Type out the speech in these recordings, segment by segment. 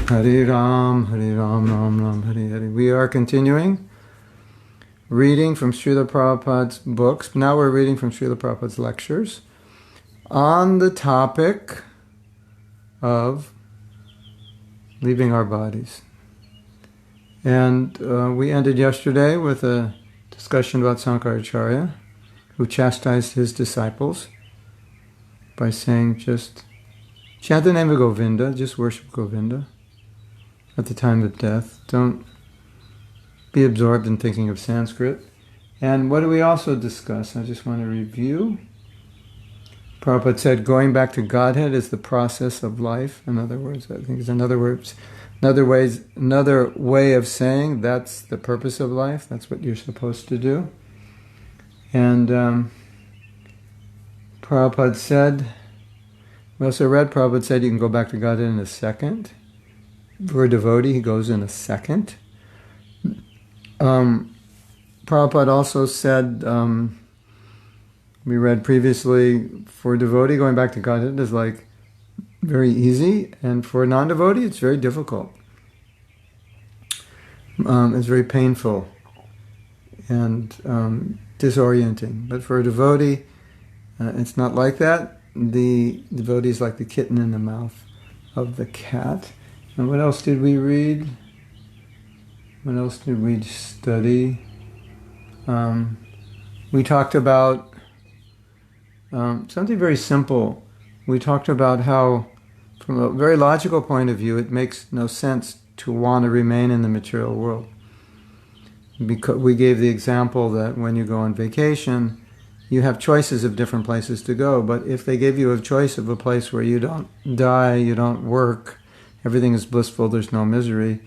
Hare Ram, Ram Ram, Hare Hare. We are continuing reading from Srila Prabhupada's books. Now we're reading from Srila Prabhupada's lectures on the topic of leaving our bodies. And we ended yesterday with a discussion about Sankaracharya, who chastised his disciples by saying, just chant the name of Govinda, just worship Govinda at the time of death. Don't be absorbed in thinking of Sanskrit. And what do we also discuss? I just want to review. Prabhupada said going back to Godhead is the process of life. In other words, I think it's another way of saying that's the purpose of life. That's what you're supposed to do. And Prabhupada said, we also read, Prabhupada said you can go back to Godhead in a second. For a devotee, he goes in a second. Prabhupada also said, we read previously, for a devotee, going back to Godhead is like very easy, and for a non-devotee, it's very difficult. It's very painful and disorienting. But for a devotee, it's not like that. The devotee is like the kitten in the mouth of the cat. And what else did we read? What else did we study? We talked about something very simple. We talked about how, from a very logical point of view, it makes no sense to want to remain in the material world. Because we gave the example that when you go on vacation, you have choices of different places to go. But if they give you a choice of a place where you don't die, you don't work, everything is blissful, there's no misery,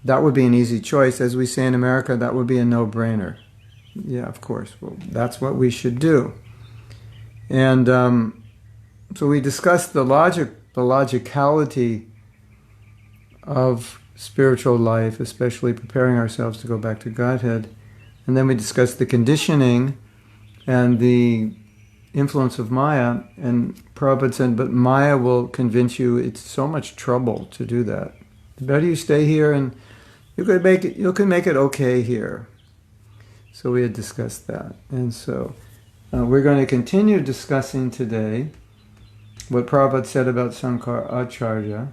that would be an easy choice. As we say in America, that would be a no-brainer. Yeah, of course. Well, that's what we should do. And so we discussed the logicality of spiritual life, especially preparing ourselves to go back to Godhead. And then we discussed the conditioning and the influence of Maya. And Prabhupada said, but Maya will convince you it's so much trouble to do that. The better you stay here, and you can make it okay here. So we had discussed that. And so we're going to continue discussing today what Prabhupada said about Sankaracharya.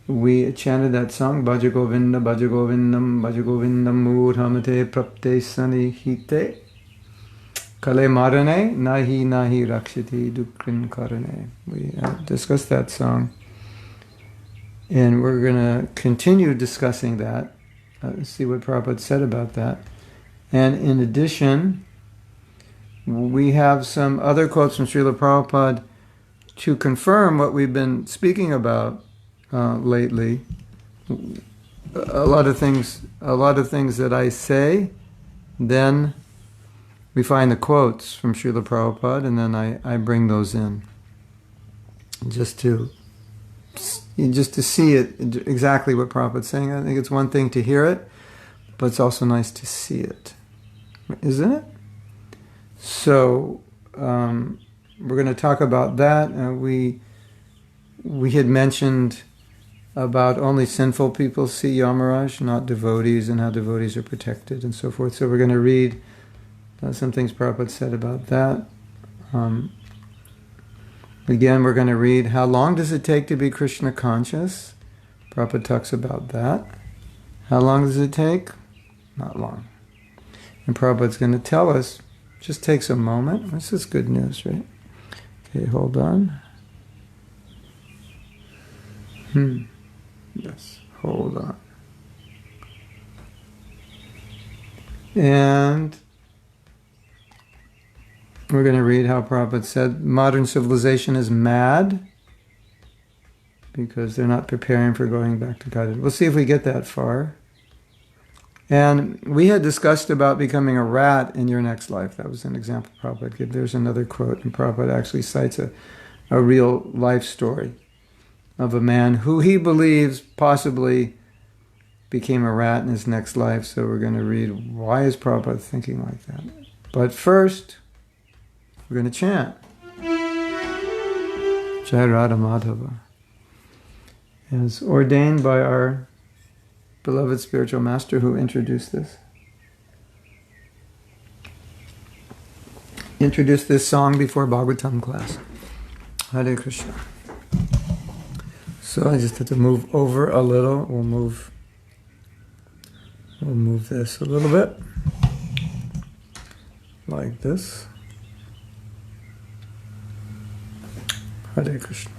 We chanted that song, Bhaja Govinda, Bhaja Govindam, Bhaja Govindam Murhamate Prapte Sanihite Kale Marane Nahi Nahi Rakshati Dukrin Karane. We discussed that song. And we're going to continue discussing that, see what Prabhupada said about that. And in addition, we have some other quotes from Srila Prabhupada to confirm what we've been speaking about lately. A lot of things that I say, then we find the quotes from Srila Prabhupada, and then I bring those in just to see it exactly what Prabhupada's saying. I think it's one thing to hear it, but it's also nice to see it, isn't it? So we're going to talk about that. We had mentioned about only sinful people see Yamaraj, not devotees, and how devotees are protected and so forth. So we're going to read some things Prabhupada said about that. Again, we're going to read, how long does it take to be Krishna conscious? Prabhupada talks about that. How long does it take? Not long. And Prabhupada's going to tell us, just takes a moment. This is good news, right? Okay, hold on. Yes, hold on. And we're going to read how Prabhupada said modern civilization is mad because they're not preparing for going back to God. We'll see if we get that far. And we had discussed about becoming a rat in your next life. That was an example Prabhupada gave. There's another quote, and Prabhupada actually cites a real life story of a man who he believes possibly became a rat in his next life. So we're going to read, why is Prabhupada thinking like that? But first, we're going to chant Jai Radha Madhava. as ordained by our beloved spiritual master who introduced this. Introduced this song before Bhagavatam class. Hare Krishna. So I just have to move over a little. We'll move this a little bit. Like this. Hare Krishna.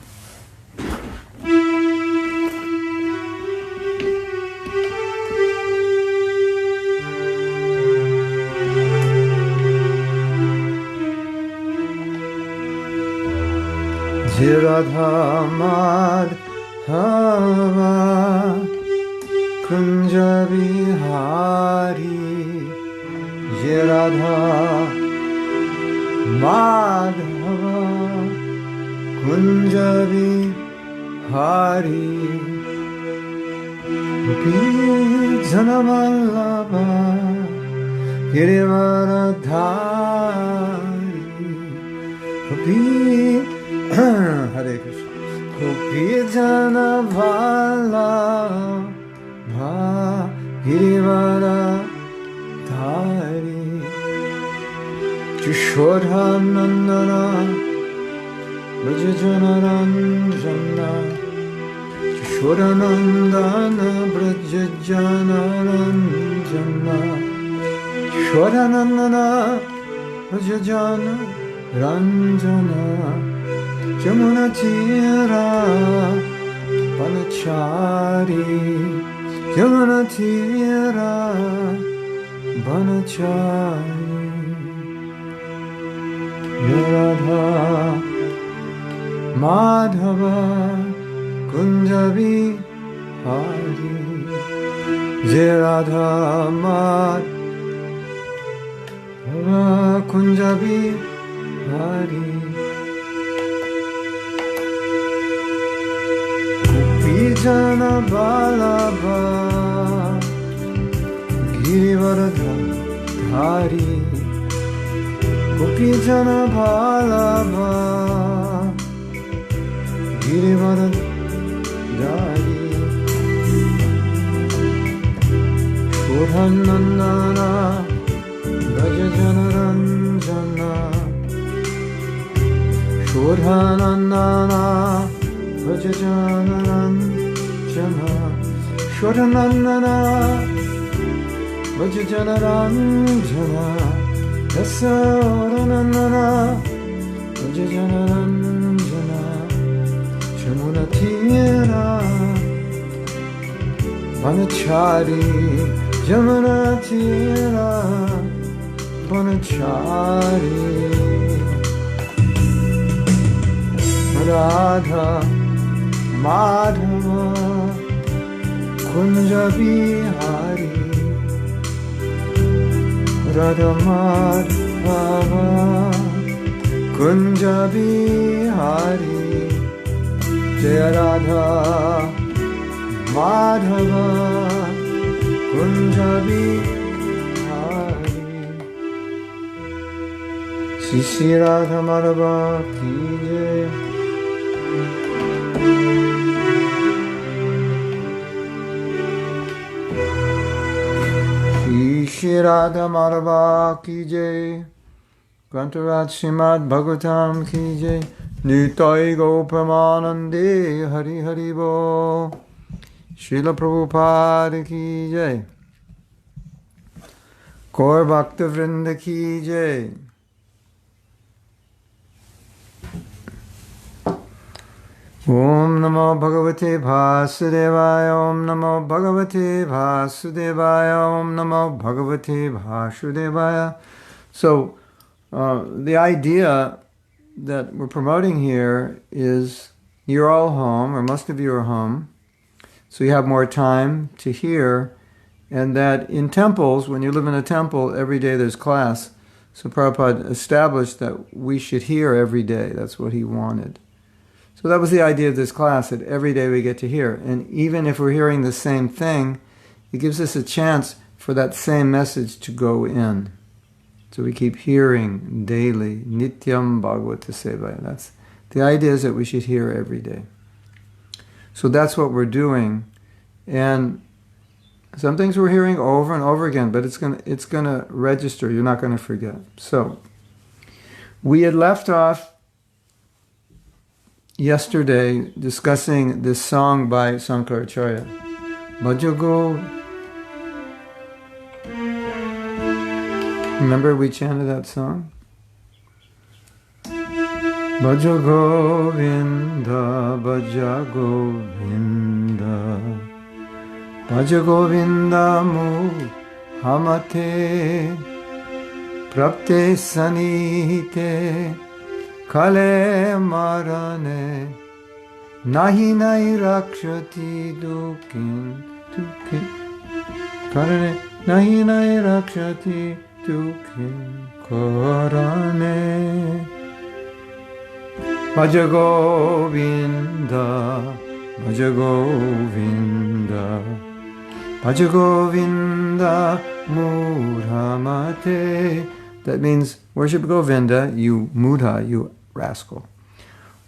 Radha Madhava Kunja Vihari Radha Madhava Kunja Vihari Gopi Janamallabha Girivaradhari Gopi Hare Krishna. Gopi Jana Vallabha Girivara Dhari Kishodha Nandana Brajajana Ranjana Kishodha Nandana Brajajana Ranjana Kishodha Nandana Brajajana Ranjana Jamuna Tira Banachari Jamuna Tira Banachari Radha Madhava Kunjabi Hari Radha Madhava Kunjabi Hari Jana Vallabha Girivaradhari Gopi Jana Vallabha Girivaradhari Shodhanandana Brajajana Ranjana Shodhanandana Brajajana Ranjana Shodhanandana Brajajana Ranjana Dasaranandana Brajajana Ranjana Jamuna Tira Banachari Jamuna Tira Banachari Radha Madhava Kunja Vihari Radha Madhava Kunja Vihari Jaya Radha Madhava Kunja Vihari Shri Radha Madhava Ki Jai Shri Radha Madhava Ki Jai Grantaraj Srimad Bhagavatam Ki Jai Nitai Gopamanande Hari Hari Bo Srila Prabhupada Ki Jai Gaur Bhakta Vrinda Ki Jai Om Namo Bhagavate Vasudevaya Om Namo Bhagavate Vasudevaya Om Namo Bhagavate Vasudevaya. So the idea that we're promoting here is you're all home, or most of you are home, so you have more time to hear, and that in temples, when you live in a temple, every day there's class. So Prabhupada established that we should hear every day. That's what he wanted. So that was the idea of this class, that every day we get to hear. And even if we're hearing the same thing, it gives us a chance for that same message to go in. So we keep hearing daily, Nityam Bhagavata Sevaya. That's the idea, is that we should hear every day. So that's what we're doing. And some things we're hearing over and over again, but it's gonna register. You're not gonna forget. So we had left off yesterday discussing this song by Sankaracharya. Bhajago. Remember we chanted that song? Bhaja Govinda, Bhaja Govinda, Bhaja Govinda Muhamate, Prapte Sanite, Kale Marane, Nahi Nahi Rakshati Dukin, Dukin, Karane, Nahi Nahi Rakshati Dukin, Karane. Bhaja Govinda, Bhaja Govinda, Bhaja Govinda Mudhamate. That means worship Govinda, you mudha, you rascal.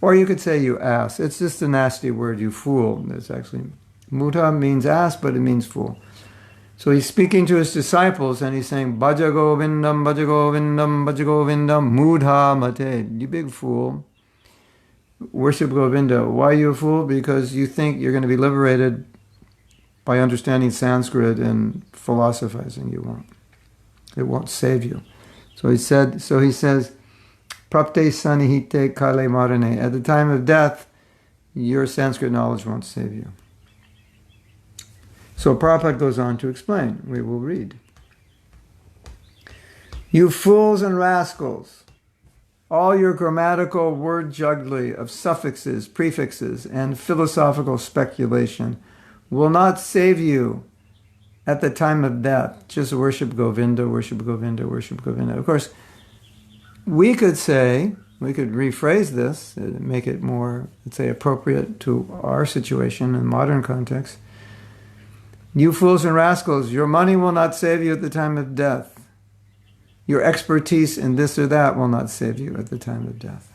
Or you could say you ass. It's just a nasty word, you fool. It's actually, mudha means ass, but it means fool. So he's speaking to his disciples and he's saying, Bhaja Govindam, Bhaja Govindam, Bhaja Govindam Mudhamate. You big fool. Worship Govinda. Why are you a fool? Because you think you're going to be liberated by understanding Sanskrit and philosophizing. You won't. It won't save you. So he says, Prapte sanihite kale marane. At the time of death, your Sanskrit knowledge won't save you. So Prabhupada goes on to explain. We will read. You fools and rascals, all your grammatical word jugglery of suffixes, prefixes, and philosophical speculation will not save you at the time of death. Just worship Govinda, worship Govinda, worship Govinda. Of course, we could rephrase this, make it more, let's say, appropriate to our situation in modern context. You fools and rascals, your money will not save you at the time of death. Your expertise in this or that will not save you at the time of death.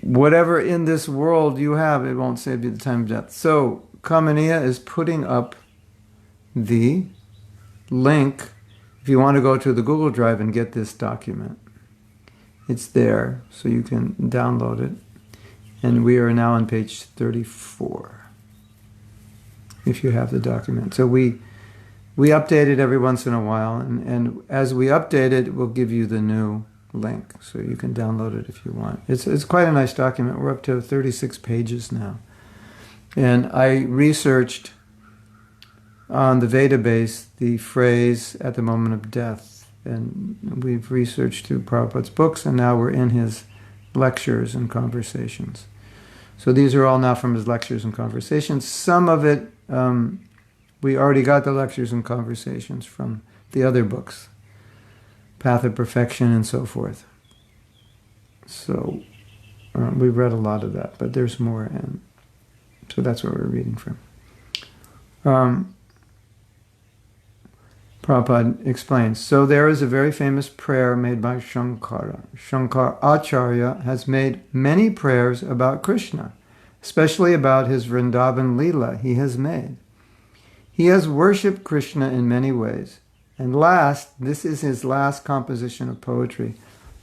Whatever in this world you have, it won't save you at the time of death. So, Kamaniya is putting up the link if you want to go to the Google Drive and get this document. It's there, so you can download it. And we are now on page 34, if you have the document. So we update it every once in a while, and as we update it, we'll give you the new link, so you can download it if you want. It's quite a nice document. We're up to 36 pages now. And I researched on the Veda base the phrase at the moment of death. And we've researched through Prabhupada's books, and now we're in his lectures and conversations. So these are all now from his lectures and conversations. Some of it, we already got the lectures and conversations from the other books, Path of Perfection and so forth. So we've read a lot of that, but there's more, and so that's what we're reading from. Prabhupada explains, so there is a very famous prayer made by Shankara. Shankaracharya has made many prayers about Krishna, especially about his Vrindavan Leela he has made. He has worshipped Krishna in many ways. And last, this is his last composition of poetry.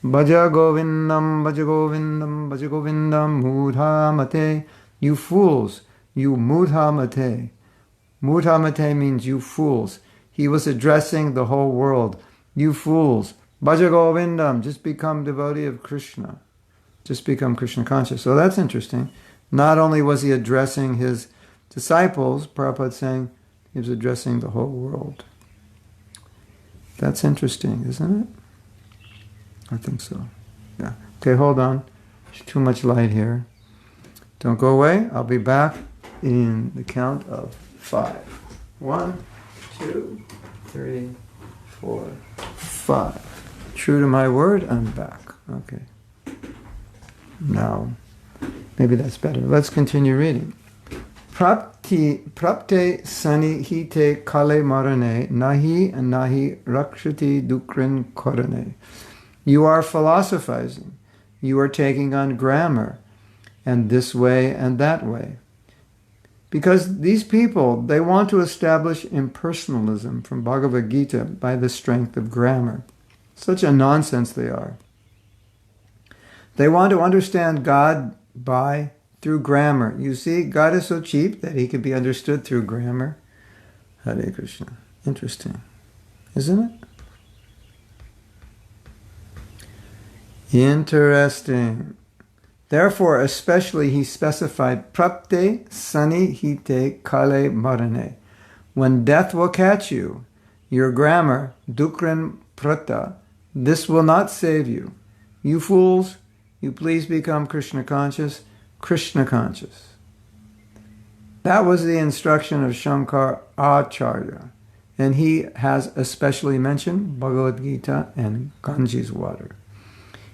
Bhaja Govindam, Bhaja Govindam, Bhaja Govindam, Mudhamate. You fools, you Mudhamate. Mudhamate means you fools. He was addressing the whole world. You fools, Bhaja Govindam, just become devotee of Krishna. Just become Krishna conscious. So that's interesting. Not only was he addressing his disciples, Prabhupada saying he was addressing the whole world. That's interesting, isn't it? I think so. Yeah. Okay, hold on. There's too much light here. Don't go away. I'll be back in the count of 5. 1, 2, 3, 4, 5. True to my word, I'm back. Okay. Now, maybe that's better. Let's continue reading. Prapte sanihite kale marane nahi rakshati dukrin korane. You are philosophizing. you are taking on grammar, and this way and that way. Because these people, they want to establish impersonalism from Bhagavad Gita by the strength of grammar. Such a nonsense they are. They want to understand God through grammar. You see, God is so cheap that he can be understood through grammar. Hare Krishna. Interesting, isn't it? Interesting. Therefore, especially he specified prapte sanihite kale marane. When death will catch you, your grammar, dukran prata, this will not save you. You fools, you please become Krishna conscious, Krishna conscious. That was the instruction of Shankar Acharya. And he has especially mentioned Bhagavad Gita and Ganges water.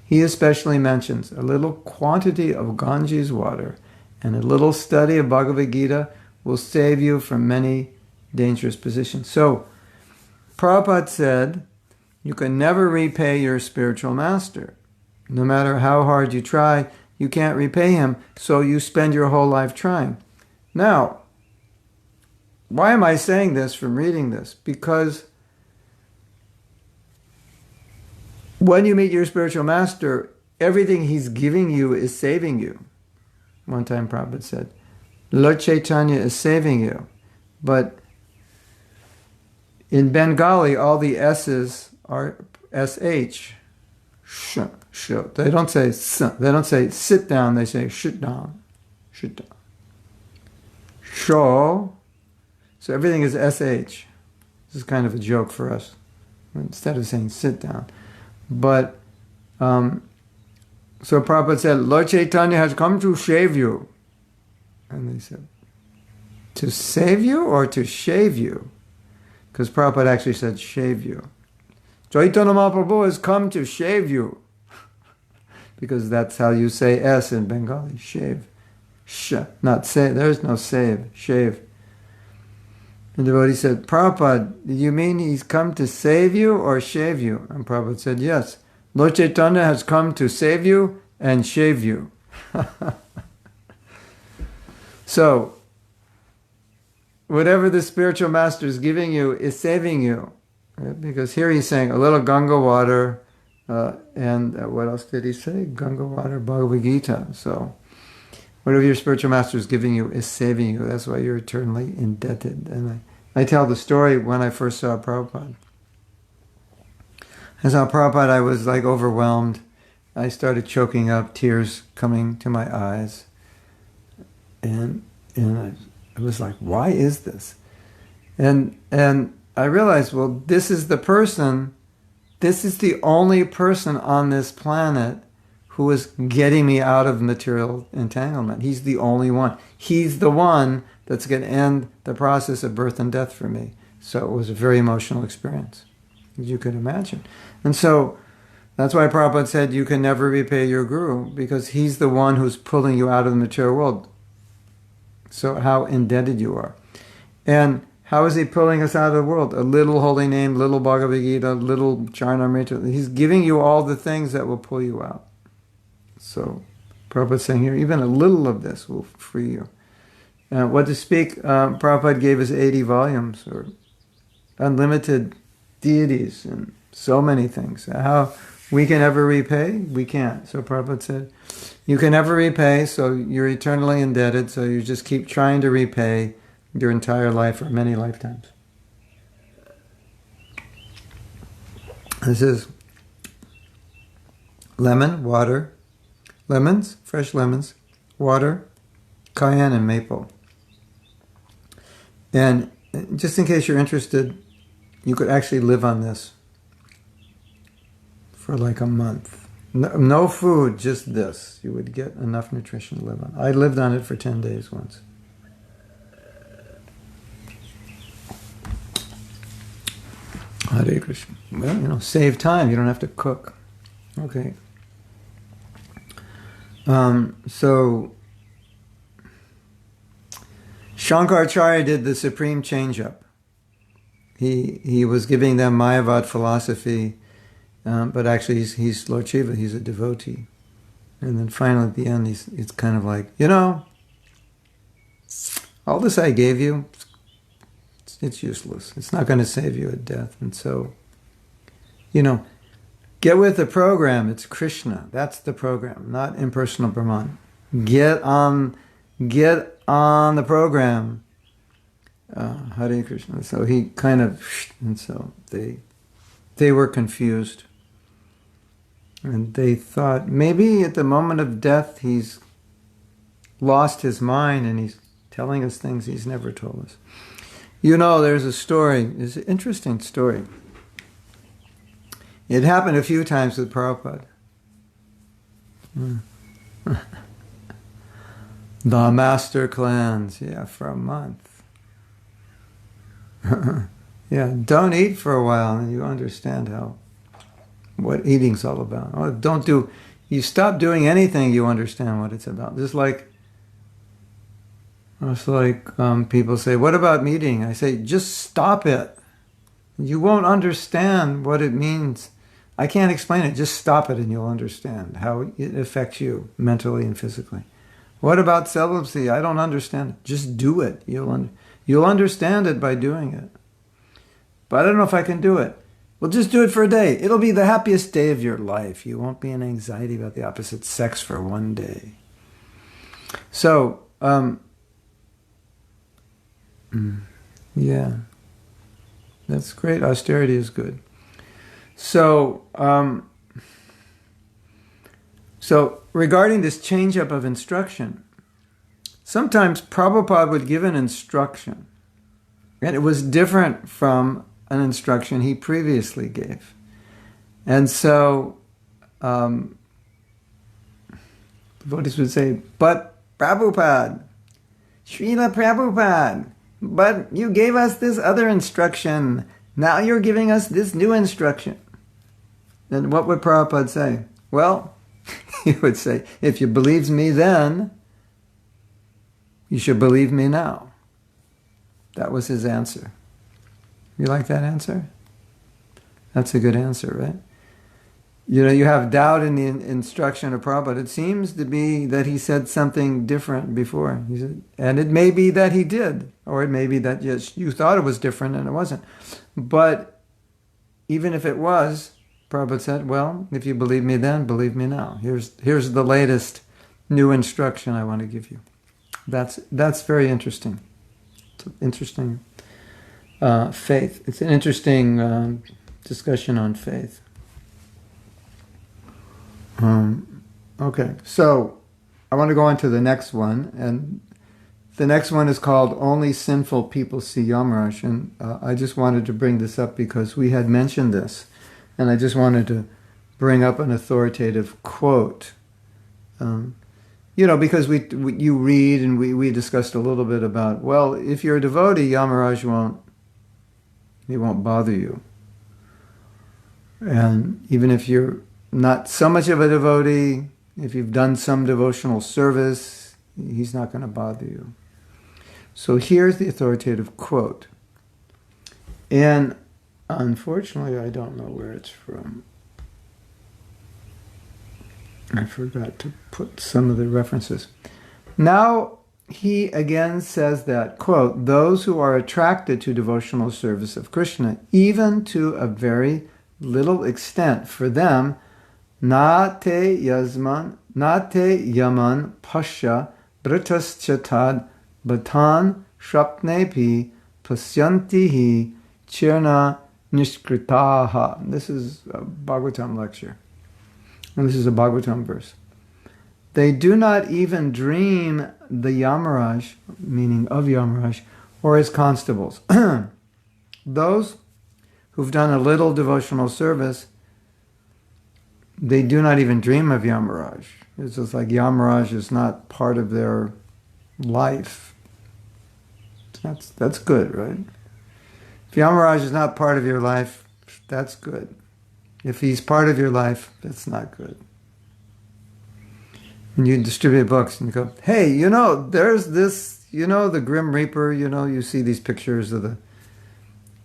He especially mentions a little quantity of Ganges water and a little study of Bhagavad Gita will save you from many dangerous positions. So, Prabhupada said, you can never repay your spiritual master. No matter how hard you try, you can't repay him, so you spend your whole life trying. Now, why am I saying this from reading this? Because when you meet your spiritual master, everything he's giving you is saving you. One time Prabhupada said, Lord Chaitanya is saving you. But in Bengali, all the S's are SH. Sh, sh. They don't say s. They don't say sit down. They say shit down. Shit down. Sho. So everything is SH. This is kind of a joke for us. Instead of saying sit down. But, so Prabhupada said, Lord Chaitanya has come to save you. And they said, to save you or to shave you? Because Prabhupada actually said shave you. Chaitanya Mahaprabhu has come to shave you. Because that's how you say S in Bengali, shave. Sh, not say, there's no save, shave. And the devotee said, Prabhupada, do you mean he's come to save you or shave you? And Prabhupada said, yes. Lord Chaitanya has come to save you and shave you. So, whatever the spiritual master is giving you is saving you. Right? Because here he's saying a little Ganga water, and what else did he say? Ganga water, Bhagavad Gita. So, whatever your spiritual master is giving you is saving you. That's why you're eternally indebted. And I tell the story when I first saw Prabhupada. I saw Prabhupada, I was like overwhelmed. I started choking up, tears coming to my eyes. And I was like, why is this? And I realized, well, this is the person, this is the only person on this planet who is getting me out of material entanglement. He's the only one. He's the one that's going to end the process of birth and death for me. So it was a very emotional experience, as you could imagine. And so that's why Prabhupada said you can never repay your guru, because he's the one who's pulling you out of the material world. So how indebted you are. And how is he pulling us out of the world? A little holy name, little Bhagavad Gita, little Charnamrita. He's giving you all the things that will pull you out. So Prabhupada's saying here, even a little of this will free you. What to speak, Prabhupada gave us 80 volumes, or unlimited deities, and so many things. How we can ever repay? We can't. So Prabhupada said, you can never repay, so you're eternally indebted, so you just keep trying to repay your entire life or many lifetimes. This is lemon, water, lemons, fresh lemons, water, cayenne, and maple. And just in case you're interested, you could actually live on this for like a month. No food, just this. You would get enough nutrition to live on. I lived on it for 10 days once. Hare Krishna. Well, save time. You don't have to cook. Okay. So Shankaracharya did the supreme change-up. He was giving them Mayavad philosophy, but actually he's Lord Shiva. He's a devotee. And then finally at the end, it's kind of like, all this I gave you, it's useless. It's not going to save you at death. And so, get with the program. It's Krishna. That's the program, not impersonal Brahman. Get on the program. Hare Krishna. So he kind of, and so they were confused. And they thought maybe at the moment of death he's lost his mind and he's telling us things he's never told us. There's a story. It's an interesting story. It happened a few times with Prabhupada. The master cleanse, for a month. Don't eat for a while and you understand what eating's all about. You stop doing anything, you understand what it's about. Just like people say, what about eating? I say, just stop it. You won't understand what it means. I can't explain it. Just stop it and you'll understand how it affects you mentally and physically. What about celibacy? I don't understand it. Just do it. You'll understand it by doing it. But I don't know if I can do it. Well, just do it for a day. It'll be the happiest day of your life. You won't be in anxiety about the opposite sex for one day. So, that's great. Austerity is good. So regarding this change-up of instruction, sometimes Prabhupada would give an instruction, and it was different from an instruction he previously gave. And so devotees would say, but Prabhupada, Srila Prabhupada, but you gave us this other instruction. Now you're giving us this new instruction. Then what would Prabhupada say? Well, he would say, if you believed me then, you should believe me now. That was his answer. You like that answer? That's a good answer, right? You have doubt in the instruction of Prabhupada. It seems to be that he said something different before. He said, and it may be that he did, or it may be that you thought it was different and it wasn't. But even if it was, Prabhupada said, well, if you believe me then, believe me now. Here's the latest new instruction I want to give you. That's very interesting. It's an interesting faith. It's an interesting discussion on faith. Okay, so I want to go on to the next one, and the next one is called Only Sinful People See Yamaraj, and I just wanted to bring this up because we had mentioned this, and I just wanted to bring up an authoritative quote. Because you read, and we discussed a little bit about, well, if you're a devotee, Yamaraj won't bother you. And even if you're not so much of a devotee, if you've done some devotional service, he's not going to bother you. So here's the authoritative quote. And unfortunately, I don't know where it's from. I forgot to put some of the references. Now, he again says that, quote, those who are attracted to devotional service of Krishna, even to a very little extent, for them, na te yaman pasha britaschatad batan shrapnepi pasyantihi chirna nishkritaha. This is a Bhagavatam lecture. And this is a Bhagavatam verse. They do not even dream the Yamaraj, meaning of Yamaraj, or his constables. Those who've done a little devotional service, they do not even dream of Yamaraj. It's just like Yamaraj is not part of their life. That's good, right? If Yamaraj is not part of your life, that's good. If he's part of your life, that's not good. And you distribute books and you go, hey, there's this, the Grim Reaper, you see these pictures of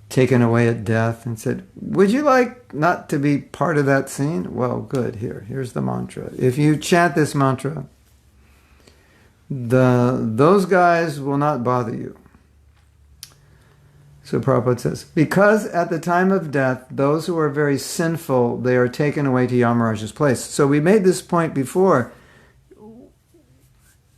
taken away at death and said, would you like not to be part of that scene? Well, good. Here's the mantra. If you chant this mantra, those guys will not bother you. So Prabhupada says, because at the time of death, those who are very sinful, they are taken away to Yamaraj's place. So we made this point before.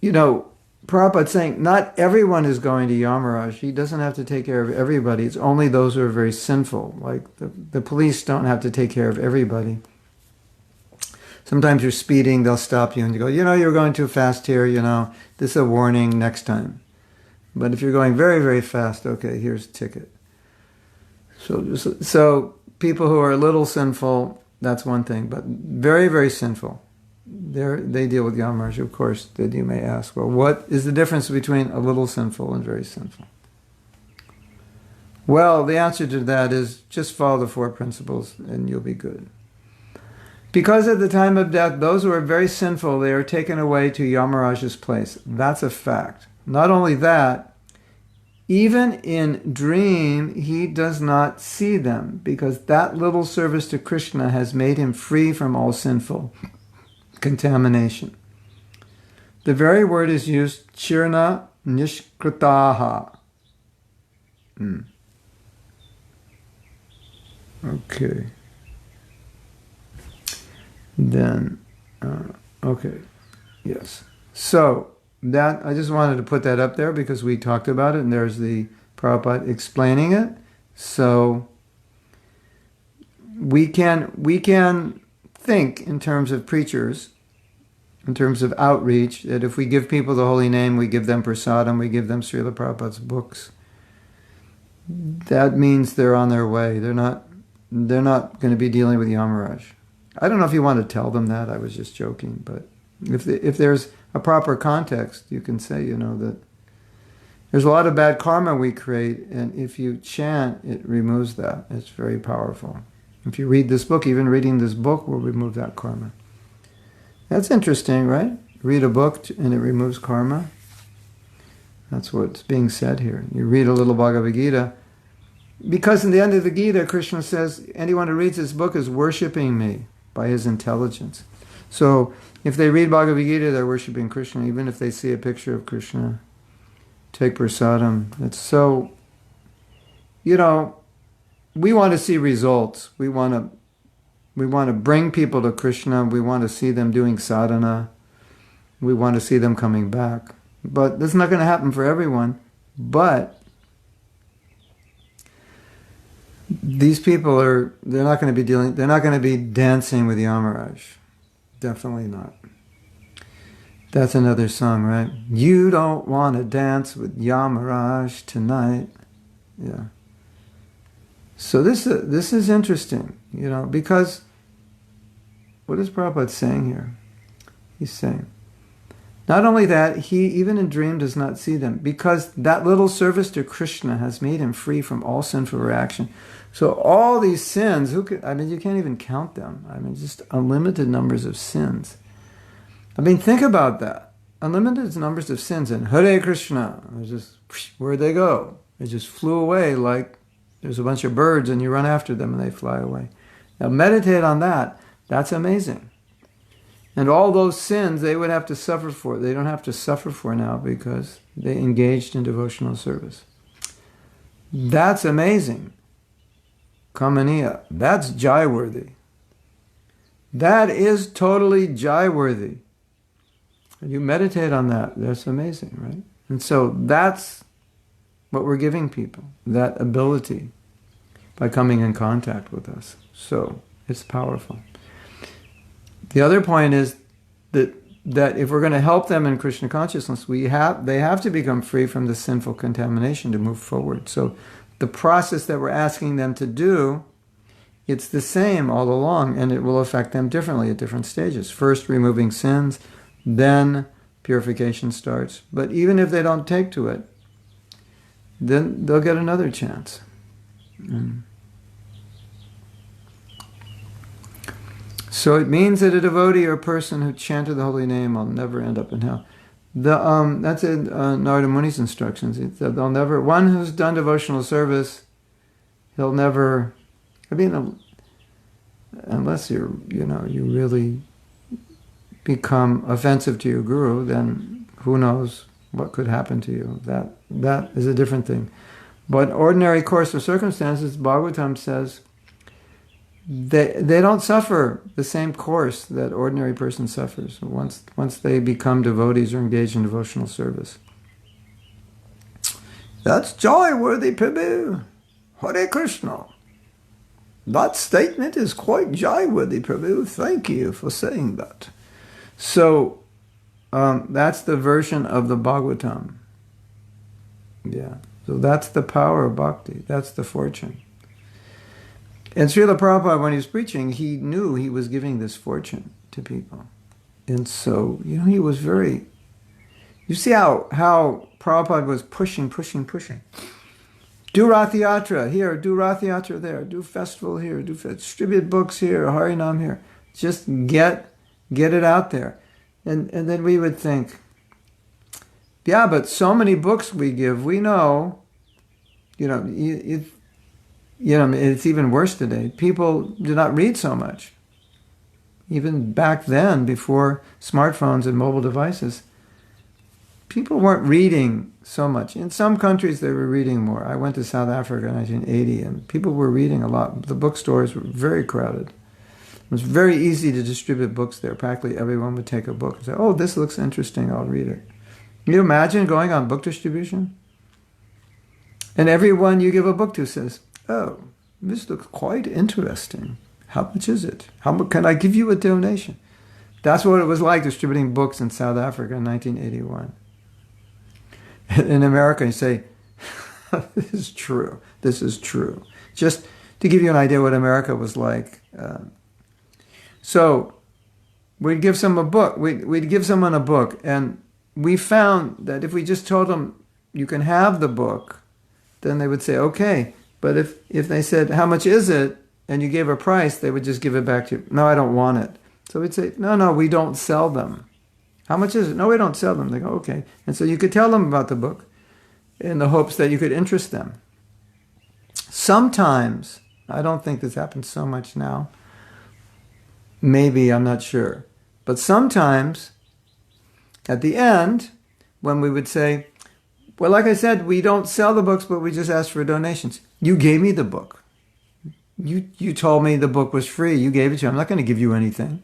Prabhupada's saying not everyone is going to Yamaraj. He doesn't have to take care of everybody. It's only those who are very sinful. Like the police don't have to take care of everybody. Sometimes you're speeding, they'll stop you and you go, you're going too fast here, this is a warning next time. But if you're going very, very fast, okay, here's a ticket. So people who are a little sinful, that's one thing. But very, very sinful, they deal with Yamaraj, of course. That you may ask, well, what is the difference between a little sinful and very sinful? Well, the answer to that is just follow the 4 principles and you'll be good. Because at the time of death, those who are very sinful, they are taken away to Yamaraj's place. That's a fact. Not only that, even in dream, he does not see them, because that little service to Krishna has made him free from all sinful contamination. The very word is used, chirna nishkritaha. Okay. Then, okay, yes. So, that I just wanted to put that up there because we talked about it, and there's the Prabhupada explaining it. So we can think in terms of preachers, in terms of outreach, that if we give people the holy name, we give them prasadam, we give them Srila Prabhupada's books, that means they're on their way. They're not going to be dealing with Yamaraj. I don't know if you want to tell them that. I was just joking, but if there's a proper context, you can say, that there's a lot of bad karma we create, and if you chant, it removes that. It's very powerful. If you read this book, even reading this book will remove that karma. That's interesting, right? Read a book and it removes karma. That's what's being said here. You read a little Bhagavad Gita, because in the end of the Gita, Krishna says, anyone who reads this book is worshipping me by his intelligence. So if they read Bhagavad Gita, they're worshipping Krishna. Even if they see a picture of Krishna, take prasadam. It's so, we want to see results. We want to bring people to Krishna. We want to see them doing sadhana. We want to see them coming back. But this is not going to happen for everyone. But these people they're not going to be dancing with Yamaraj. Definitely not. That's another song, right? You don't want to dance with Yamaraj tonight. Yeah. So this is interesting, because what is Prabhupada saying here? He's saying, not only that, he even in dream does not see them, because that little service to Krishna has made him free from all sinful reaction. So all these sins, you can't even count them. Just unlimited numbers of sins. Think about that. Unlimited numbers of sins. And Hare Krishna, where'd they go? They just flew away like there's a bunch of birds and you run after them and they fly away. Now meditate on that. That's amazing. And all those sins they would have to suffer for. They don't have to suffer for now because they engaged in devotional service. That's amazing. Kamaniya. That's jai-worthy. That is totally jai-worthy. You meditate on that. That's amazing, right? And so that's what we're giving people, that ability, by coming in contact with us. So it's powerful. The other point is that if we're going to help them in Krishna consciousness, they have to become free from the sinful contamination to move forward. So the process that we're asking them to do, it's the same all along, and it will affect them differently at different stages. First, removing sins, then purification starts. But even if they don't take to it, then they'll get another chance. So it means that a devotee or person who chanted the holy name will never end up in hell. That's in Narada Muni's instructions. They'll never. One who's done devotional service He'll never, I mean, unless you really become offensive to your guru, then who knows what could happen to you. That is a different thing. But ordinary course of circumstances, Bhagavatam says, they don't suffer the same course that ordinary person suffers once they become devotees or engage in devotional service. That's joy-worthy, Prabhu. Hare Krishna. That statement is quite joy-worthy, Prabhu. Thank you for saying that. So, that's the version of the Bhagavatam. Yeah. So that's the power of bhakti. That's the fortune. And Srila Prabhupada, when he was preaching, he knew he was giving this fortune to people. And so, he was very... You see how Prabhupada was pushing. Do Rath Yatra here, do Rath Yatra there, do festival here, distribute books here, Harinam here. Just get it out there. And then we would think, yeah, but so many books we give, we know, it's even worse today. People do not read so much. Even back then, before smartphones and mobile devices, people weren't reading so much. In some countries, they were reading more. I went to South Africa in 1980, and people were reading a lot. The bookstores were very crowded. It was very easy to distribute books there. Practically everyone would take a book and say, oh, this looks interesting, I'll read it. Can you imagine going on book distribution? And everyone you give a book to says, oh, this looks quite interesting. How much is it? Can I give you a donation? That's what it was like distributing books in South Africa in 1981. In America, you say, this is true. This is true. Just to give you an idea what America was like. So we'd give someone a book. We'd give someone a book, and we found that if we just told them, you can have the book, then they would say, okay. But if they said, how much is it? And you gave a price, they would just give it back to you. No, I don't want it. So we'd say, no, we don't sell them. How much is it? No, we don't sell them. They go, okay. And so you could tell them about the book in the hopes that you could interest them. Sometimes, I don't think this happens so much now. Maybe, I'm not sure. But sometimes, at the end, when we would say, well, like I said, we don't sell the books, but we just ask for donations. You gave me the book. You told me the book was free. You gave it to me. I'm not going to give you anything.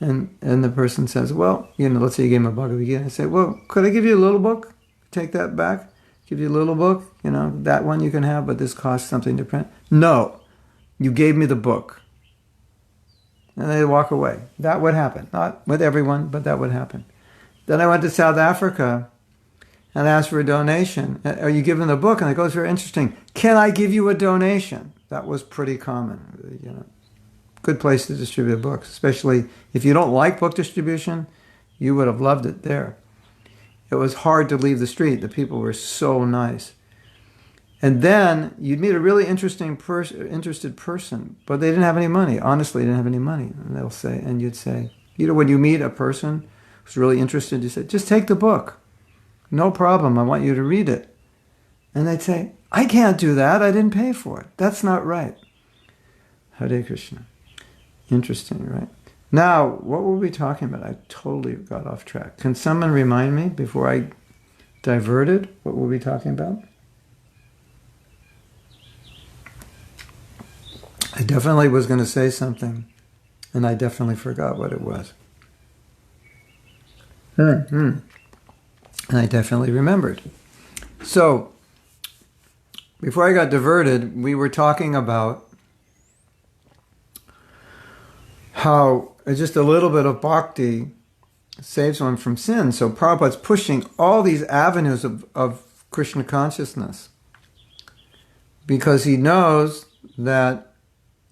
And the person says, well, let's say you gave him a Bhagavad Gita. I say, well, could I give you a little book? Take that back. Give you a little book. That one you can have, but this costs something to print. No, you gave me the book. And they walk away. That would happen. Not with everyone, but that would happen. Then I went to South Africa and asked for a donation. Are you giving the book? And they go, it's very interesting. Can I give you a donation? That was pretty common. Good place to distribute books, especially if you don't like book distribution, you would have loved it there. It was hard to leave the street. The people were so nice. And then you'd meet a really interested person, but they didn't have any money. Honestly, they didn't have any money. And you'd say, when you meet a person who's really interested, you say, just take the book. No problem. I want you to read it. And they'd say, I can't do that. I didn't pay for it. That's not right. Hare Krishna. Interesting, right? Now, what were we talking about? I totally got off track. Can someone remind me before I diverted? What were we talking about? I definitely was going to say something, and I definitely forgot what it was. And I definitely remembered. So, before I got diverted, we were talking about how just a little bit of bhakti saves one from sin. So Prabhupada's pushing all these avenues of Krishna consciousness because he knows that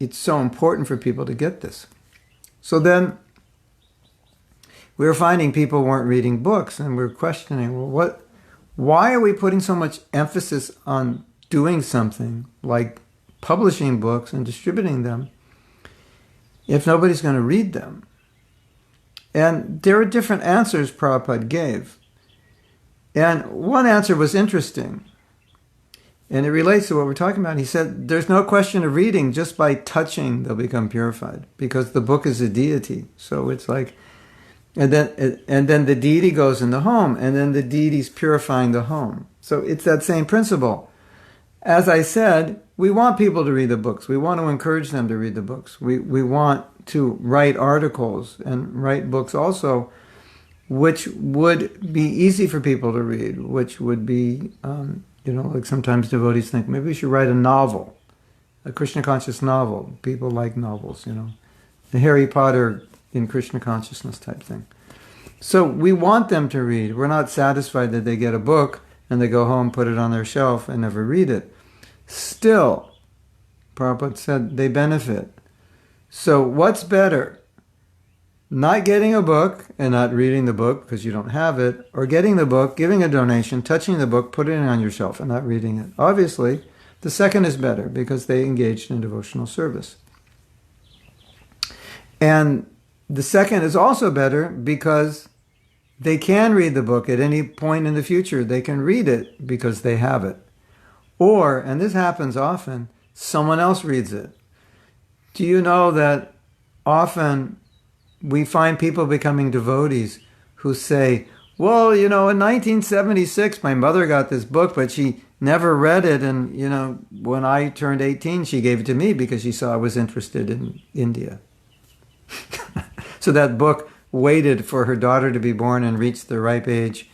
it's so important for people to get this. So then we were finding people weren't reading books, and we were questioning, well, why are we putting so much emphasis on doing something like publishing books and distributing them if nobody's going to read them? And there are different answers Prabhupada gave. And one answer was interesting. And it relates to what we're talking about. He said, there's no question of reading. Just by touching, they'll become purified. Because the book is a deity. So it's like, and then the deity goes in the home. And then the deity's purifying the home. So it's that same principle. As I said, we want people to read the books. We want to encourage them to read the books. We want to write articles and write books also, which would be easy for people to read, which would be, like sometimes devotees think, maybe we should write a novel, a Krishna conscious novel. People like novels, the Harry Potter in Krishna consciousness type thing. So we want them to read. We're not satisfied that they get a book and they go home, put it on their shelf, and never read it. Still, Prabhupada said they benefit. So what's better? Not getting a book and not reading the book because you don't have it, or getting the book, giving a donation, touching the book, putting it on your shelf and not reading it. Obviously, the second is better because they engaged in devotional service. And the second is also better because they can read the book at any point in the future. They can read it because they have it. Or, and this happens often, someone else reads it. Do you know that often we find people becoming devotees who say, well, in 1976, my mother got this book, but she never read it. And, when I turned 18, she gave it to me because she saw I was interested in India. So that book waited for her daughter to be born and reach the ripe age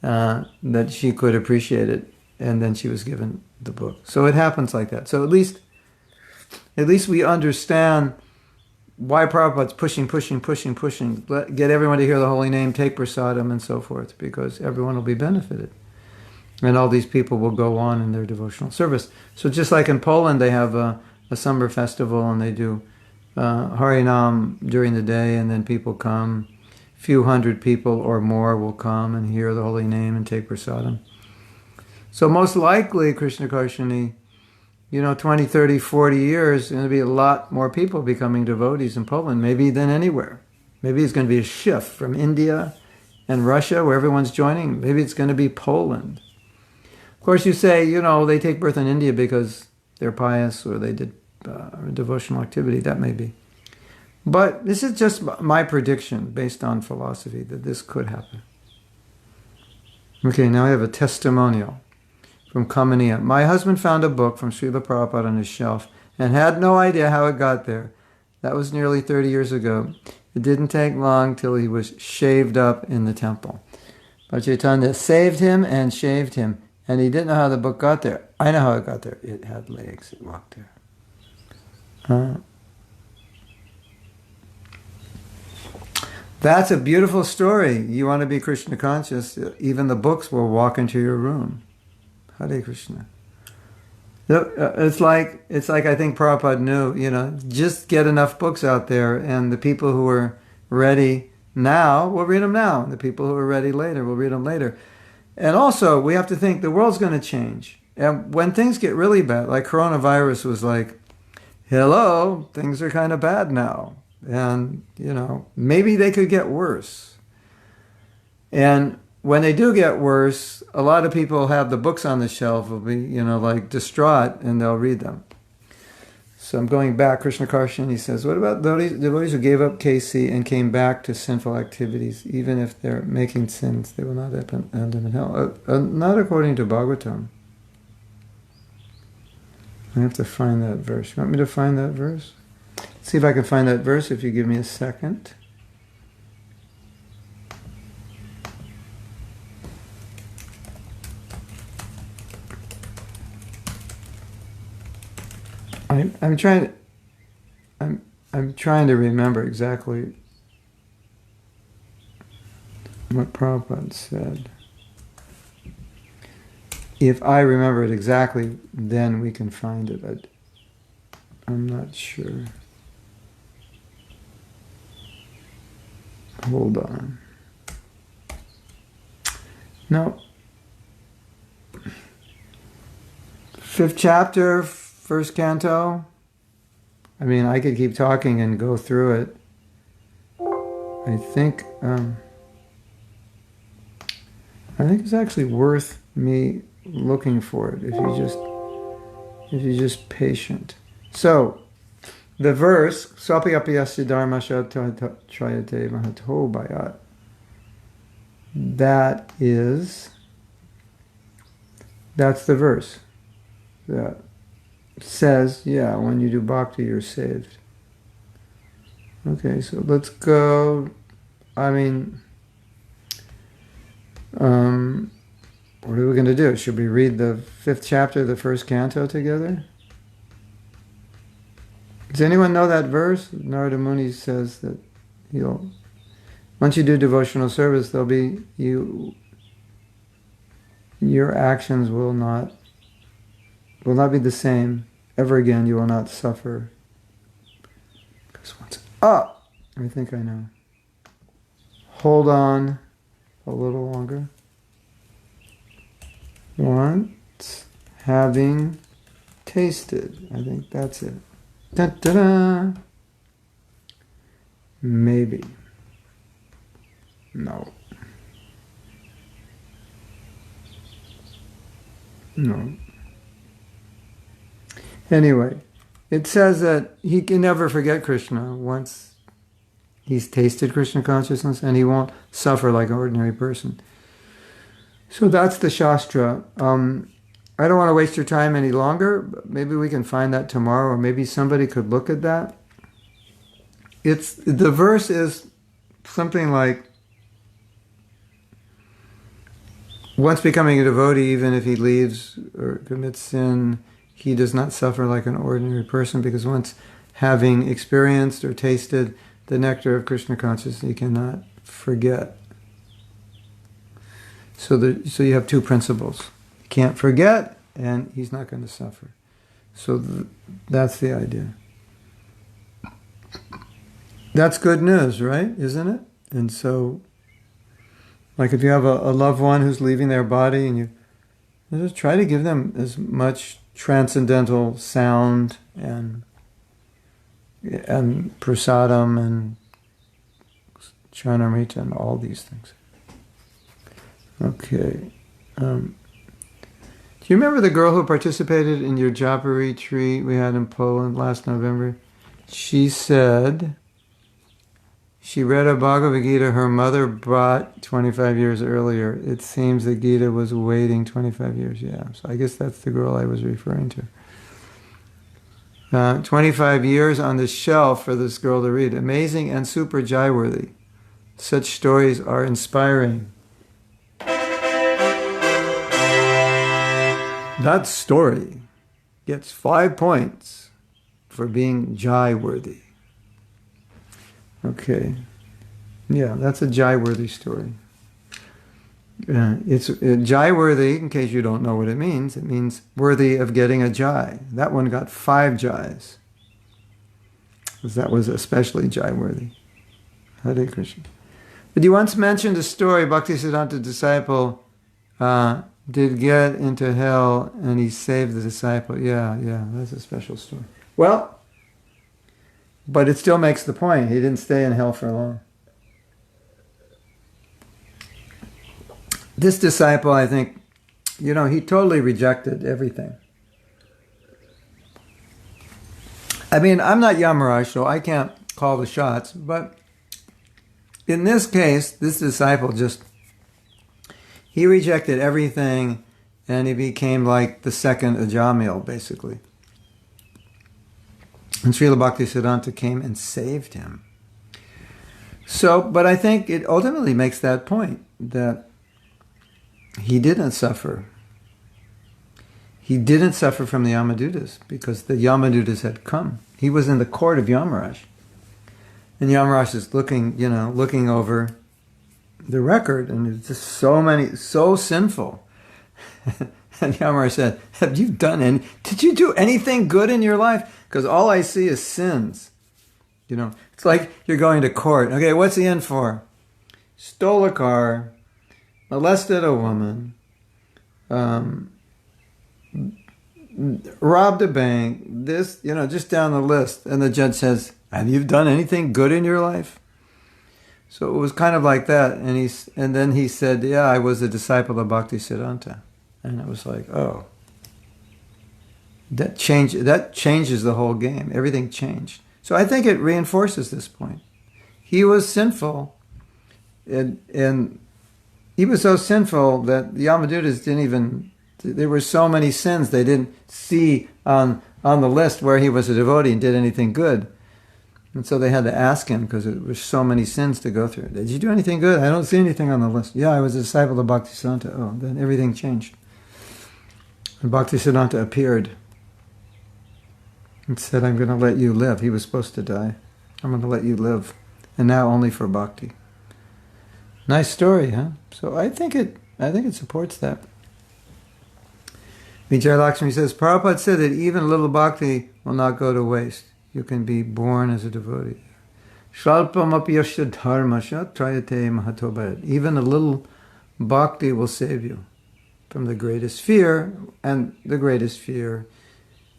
that she could appreciate it, and then she was given the book. So it happens like that. So at least we understand why Prabhupada's pushing. Get everyone to hear the holy name, take prasadam, and so forth, because everyone will be benefited. And all these people will go on in their devotional service. So just like in Poland, they have a summer festival, and they do Harinam during the day, and then people come. Few hundred people or more will come and hear the holy name and take prasadam. So most likely, Krishna Karshani, 20, 30, 40 years, there's going to be a lot more people becoming devotees in Poland, maybe than anywhere. Maybe it's going to be a shift from India and Russia, where everyone's joining. Maybe it's going to be Poland. Of course, you say, they take birth in India because they're pious or they did devotional activity. That may be. But this is just my prediction based on philosophy that this could happen. Okay, now I have a testimonial from Kamaniya. My husband found a book from Srila Prabhupada on his shelf and had no idea how it got there. That was nearly 30 years ago. It didn't take long till he was shaved up in the temple. But Chaitanya saved him and shaved him, and he didn't know how the book got there. I know how it got there. It had legs. It walked there. That's a beautiful story. You want to be Krishna conscious, even the books will walk into your room. Hare Krishna. It's like I think Prabhupada knew, just get enough books out there, and the people who are ready now will read them now. And the people who are ready later will read them later. And also, we have to think the world's going to change. And when things get really bad, like coronavirus was like, hello, things are kind of bad now. And, maybe they could get worse. And when they do get worse, a lot of people have the books on the shelf, will be, distraught, and they'll read them. So I'm going back, Krishna Karshan, he says, what about devotees who gave up KC and came back to sinful activities? Even if they're making sins, they will not end in hell. Not according to Bhagavatam. I have to find that verse. You want me to find that verse? See if I can find that verse if you give me a second. I'm trying to remember exactly what Prabhupada said. If I remember it exactly, then we can find it. I'm not sure. Hold on. No. 5th chapter, 1st canto. I could keep talking and go through it. I think it's actually worth me looking for it, if you're just patient. So, the verse, Sapyapyasya dharma trayate mahato bhayat, that's the verse that says, yeah, when you do bhakti, you're saved. Okay, so let's go. I mean, what are we going to do? Should we read the 5th chapter of the 1st canto together? Does anyone know that verse? Narada Muni says that once you do devotional service, your actions will not be the same ever again. You will not suffer. Because once I think I know. Hold on a little longer. Once having tasted. I think that's it. Da-da-da. Maybe. No. Anyway, it says that he can never forget Krishna once he's tasted Krishna consciousness, and he won't suffer like an ordinary person. So that's the Shastra. I don't want to waste your time any longer, but maybe we can find that tomorrow, or maybe somebody could look at that. The verse is something like, once becoming a devotee, even if he leaves or commits sin, he does not suffer like an ordinary person, because once having experienced or tasted the nectar of Krishna consciousness, he cannot forget. So you have two principles. He can't forget, and he's not going to suffer. So that's the idea. That's good news, right? Isn't it? And so, like if you have a loved one who's leaving their body, and you just try to give them as much transcendental sound and prasadam and Chanamrita and all these things. Okay. Do you remember the girl who participated in your japa retreat we had in Poland last November? She said she read a Bhagavad Gita her mother brought 25 years earlier. It seems the Gita was waiting 25 years. Yeah, so I guess that's the girl I was referring to. 25 years on the shelf for this girl to read. Amazing and super jai-worthy. Such stories are inspiring. That story gets 5 points for being jai-worthy. Okay. Yeah, that's a jai-worthy story. It's jai-worthy, in case you don't know what it means worthy of getting a jai. That one got 5 jais. Because that was especially jai-worthy. Hare Krishna. But you once mentioned a story, Bhaktisiddhanta disciple did get into hell and he saved the disciple. Yeah, that's a special story. Well, but it still makes the point. He didn't stay in hell for long. This disciple, I think, he totally rejected everything. I mean, I'm not Yamaraj, so I can't call the shots, but in this case, this disciple he rejected everything, and he became like the second Ajamil, basically. And Srila Bhaktisiddhanta came and saved him. So, but I think it ultimately makes that point, that he didn't suffer. He didn't suffer from the Yamadutas, because the Yamadutas had come. He was in the court of Yamaraj. And Yamaraj is looking over the record, and it's just so sinful. And Yamaraj said, did you do anything good in your life? Because all I see is sins. It's like you're going to court. Okay, what's he in for? Stole a car, molested a woman, robbed a bank, just down the list. And the judge says, have you done anything good in your life? So it was kind of like that. And then he said, yeah, I was a disciple of Bhaktisiddhanta. And it was like, oh, that changes the whole game. Everything changed. So I think it reinforces this point. He was sinful, and he was so sinful that the Yamadutas didn't even, there were so many sins they didn't see on the list where he was a devotee and did anything good. And so they had to ask him because there were so many sins to go through. Did you do anything good? I don't see anything on the list. Yeah, I was a disciple of Bhaktisiddhanta. Oh, then everything changed. And Bhaktisiddhanta appeared and said, I'm going to let you live. He was supposed to die. I'm going to let you live. And now only for bhakti. Nice story, huh? So I think it supports that. Vijay Lakshmi says, Prabhupada said that even little bhakti will not go to waste. You can be born as a devotee. Shalpam apyasya dharmasya trayate mahatobharat. Even a little bhakti will save you from the greatest fear, and the greatest fear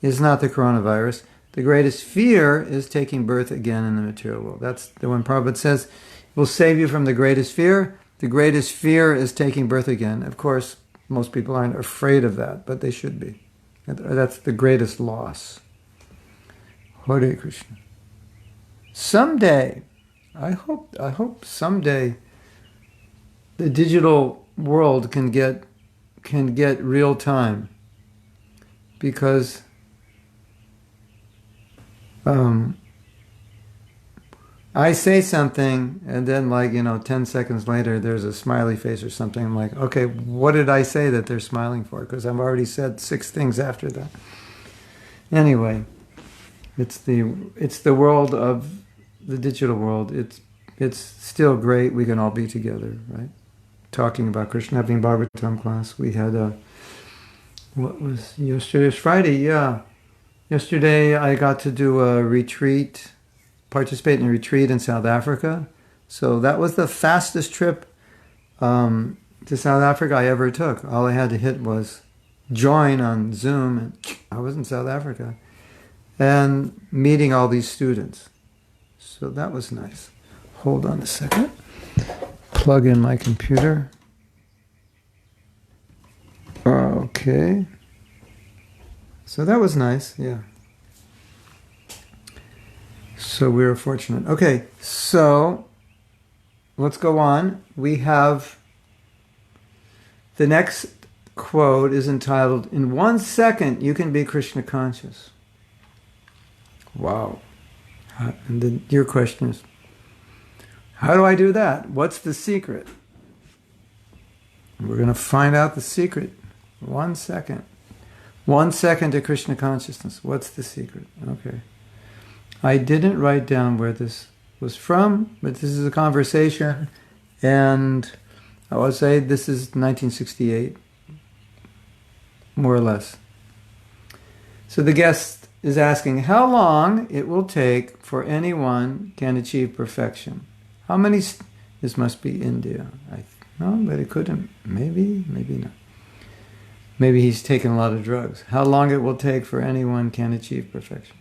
is not the coronavirus. The greatest fear is taking birth again in the material world. That's the one Prabhupada says, it will save you from the greatest fear. The greatest fear is taking birth again. Of course, most people aren't afraid of that, but they should be. That's the greatest loss. Hare Krishna. Someday, I hope someday the digital world can get real time, because I say something and then 10 seconds later there's a smiley face or something. I'm like, okay, what did I say that they're smiling for? Because I've already said 6 things after that. Anyway, it's the world of the digital world. It's still great. We can all be together, right? Talking about Krishna, having Bhagavatam class. We had what was yesterday? It was Friday, yeah. Yesterday I got to do a retreat, participate in a retreat in South Africa. So that was the fastest trip to South Africa I ever took. All I had to hit was join on Zoom, and I was in South Africa. And meeting all these students. So that was nice. Hold on a second. Plug in my computer. Okay. So that was nice, yeah. So we were fortunate. Okay, so let's go on. We have the next quote is entitled, "In 1 second you can be Krishna conscious." Wow. And then your question is, how do I do that? What's the secret? We're going to find out the secret. 1 second. 1 second to Krishna consciousness. What's the secret? Okay. I didn't write down where this was from, but this is a conversation, and I would say this is 1968, more or less. So the guest is asking how long it will take for anyone can achieve perfection. How many? This must be India. No, but it couldn't. Maybe not. Maybe he's taken a lot of drugs. How long it will take for anyone can achieve perfection.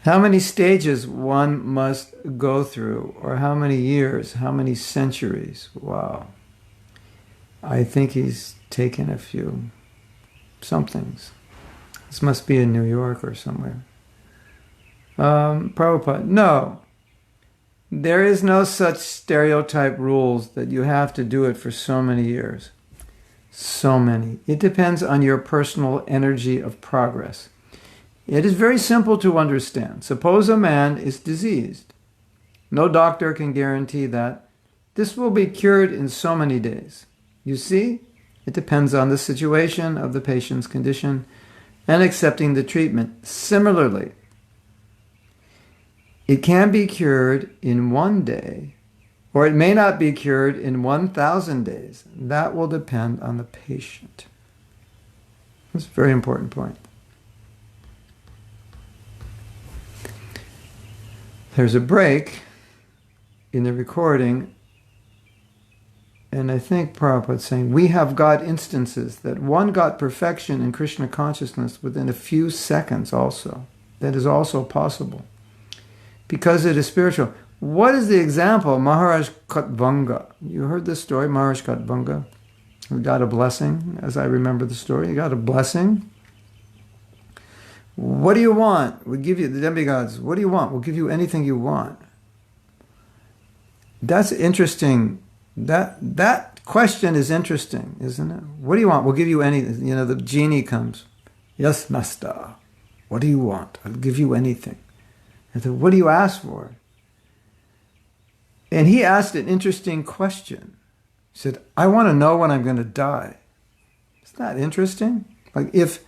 How many stages one must go through, or how many years, how many centuries? Wow. I think he's taken a few somethings. This must be in New York or somewhere. Prabhupada, no. There is no such stereotype rules that you have to do it for so many years. So many. It depends on your personal energy of progress. It is very simple to understand. Suppose a man is diseased. No doctor can guarantee that this will be cured in so many days. You see, it depends on the situation of the patient's condition and accepting the treatment. Similarly, it can be cured in 1 day, or it may not be cured in 1,000 days. That will depend on the patient. That's a very important point. There's a break in the recording, and I think Prabhupada's saying, we have got instances that one got perfection in Krishna consciousness within a few seconds also. That is also possible, because it is spiritual. What is the example? Maharaj Katvanga. You heard this story, Maharaj Katvanga? We got a blessing, as I remember the story. You got a blessing. What do you want? We'll give you, the demigods, what do you want? We'll give you anything you want. That's interesting. That question is interesting, isn't it? What do you want? We'll give you anything. You know, the genie comes. Yes, master. What do you want? I'll give you anything. And so, what do you ask for? And he asked an interesting question. He said, I want to know when I'm going to die. Isn't that interesting? Like, if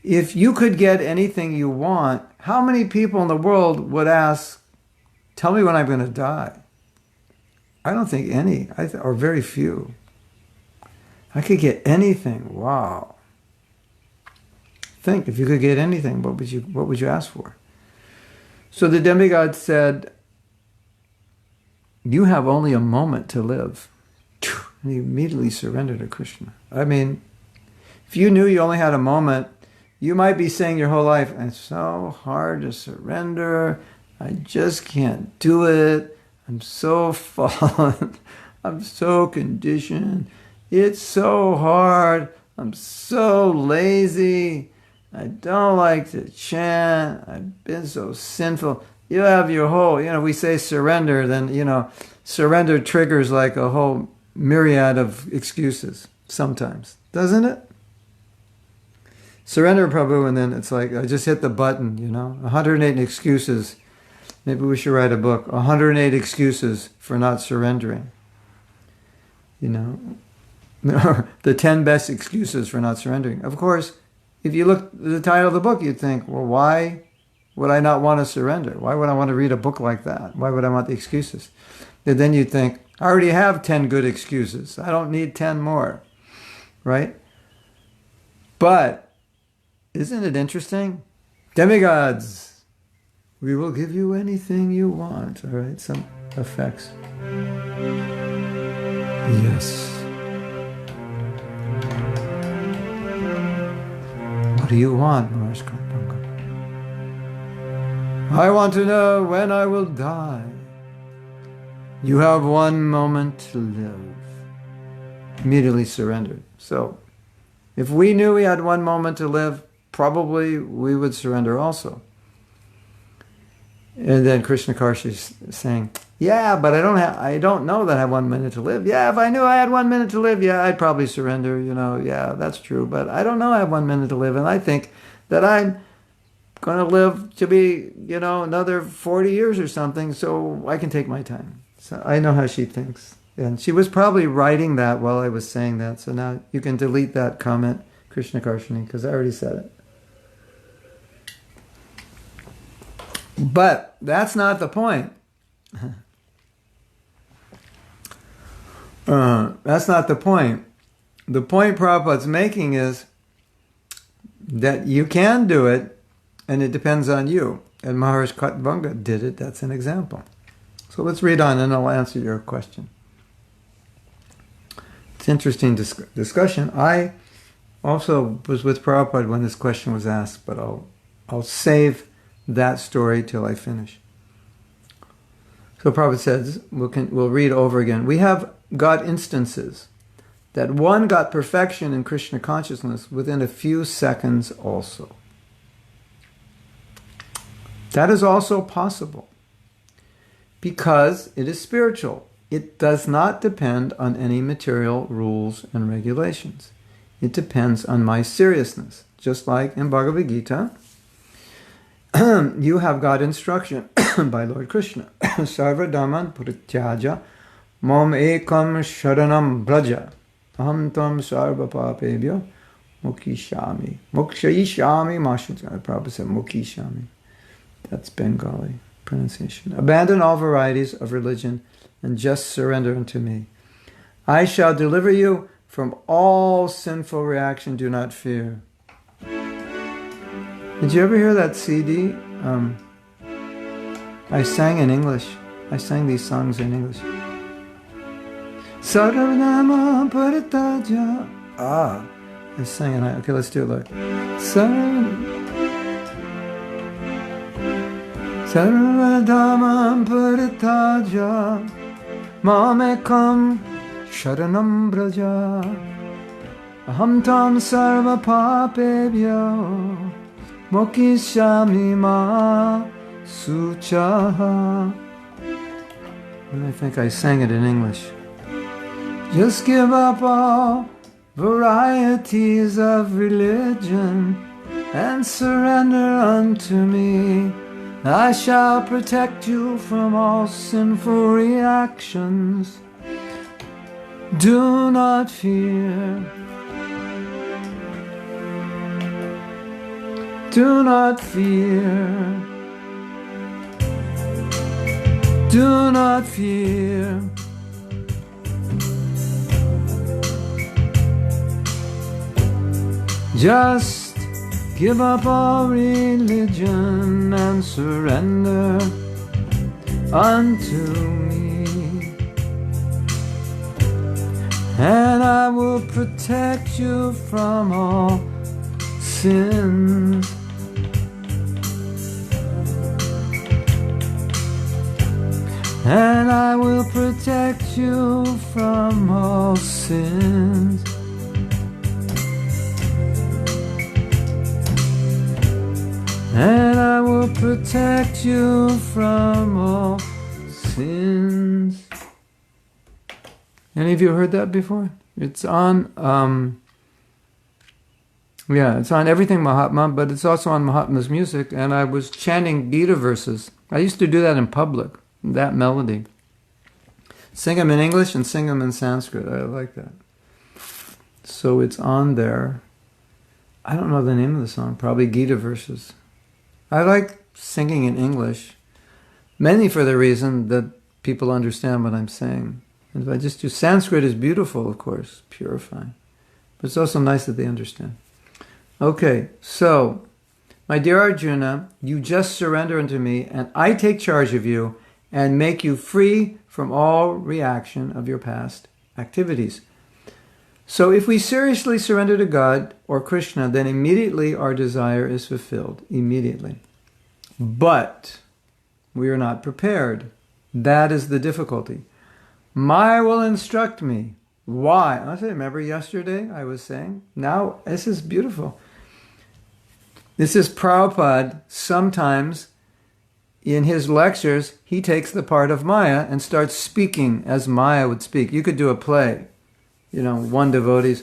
you could get anything you want, how many people in the world would ask, tell me when I'm going to die? I don't think any, or very few. I could get anything. Wow. Think, if you could get anything, what would you ask for? So the demigod said, you have only a moment to live. And he immediately surrendered to Krishna. I mean, if you knew you only had a moment, you might be saying your whole life, it's so hard to surrender. I just can't do it. I'm so fallen. I'm so conditioned. It's so hard. I'm so lazy. I don't like to chant. I've been so sinful. You have your whole, we say surrender, then, surrender triggers like a whole myriad of excuses sometimes, doesn't it? Surrender, Prabhu, and then it's like, I just hit the button, 108 excuses. Maybe we should write a book, 108 excuses for not surrendering. The 10 best excuses for not surrendering. Of course, if you look at the title of the book, you'd think, well, why would I not want to surrender? Why would I want to read a book like that? Why would I want the excuses? And then you'd think, I already have 10 good excuses. I don't need 10 more, right? But isn't it interesting? Demigods, we will give you anything you want. All right, some effects. Yes. What do you want, Maharaj? I want to know when I will die. You have one moment to live. Immediately surrendered. So, if we knew we had one moment to live, probably we would surrender also. And then Krishna is saying, yeah, but I don't know that I have 1 minute to live. Yeah, if I knew I had 1 minute to live, yeah, I'd probably surrender, yeah, that's true. But I don't know I have 1 minute to live, and I think that I'm going to live to be, another 40 years or something, so I can take my time. So I know how she thinks. And she was probably writing that while I was saying that, so now you can delete that comment, Krishna Karshini, because I already said it. But that's not the point. That's not the point. The point Prabhupada's making is that you can do it, and it depends on you. And Maharaj Katvanga did it. That's an example. So let's read on, and I'll answer your question. It's an interesting discussion. I also was with Prabhupada when this question was asked, but I'll save that story till I finish. So Prabhupada says, we'll read over again. We have got instances that one got perfection in Krishna consciousness within a few seconds also. That is also possible because it is spiritual. It does not depend on any material rules and regulations. It depends on my seriousness. Just like in Bhagavad Gita, you have got instruction by Lord Krishna. Sarva dhamman purityaja mam ekam sharanam braja aham tam sarva papebhyo mukishami. Mukshayishami mashutya. Prabhupada said mukishami. That's Bengali pronunciation. Abandon all varieties of religion and just surrender unto me. I shall deliver you from all sinful reaction. Do not fear. Did you ever hear that CD? I sang in English. I sang these songs in English. Sarvanama Paritaja. I sang it. Okay, let's do it. Like Sarvadhamam Paritaja Mamekam sharanam braja, aham tam sarva papebhyo, mokishami ma suchaha. And I think I sang it in English. Just give up all varieties of religion and surrender unto me. I shall protect you from all sinful reactions. Do not fear. Do not fear. Do not fear. Just give up all religion and surrender unto me, and I will protect you from all sins. And I will protect you from all sins. And I will protect you from all sins. Any of you heard that before? It's on, it's on Everything Mahatma, but it's also on Mahatma's music. And I was chanting Gita verses. I used to do that in public, that melody. Sing them in English and sing them in Sanskrit. I like that. So it's on there. I don't know the name of the song, probably Gita verses. I like singing in English, mainly for the reason that people understand what I'm saying. And if I just do Sanskrit, is beautiful, of course, purifying. But it's also nice that they understand. Okay, so, my dear Arjuna, you just surrender unto me, and I take charge of you and make you free from all reaction of your past activities. So if we seriously surrender to God or Krishna, then immediately our desire is fulfilled. Immediately. But we are not prepared. That is the difficulty. Maya will instruct me. Why? I remember yesterday I was saying. Now, this is beautiful. This is Prabhupada. Sometimes in his lectures, he takes the part of Maya and starts speaking as Maya would speak. You could do a play. One devotee's,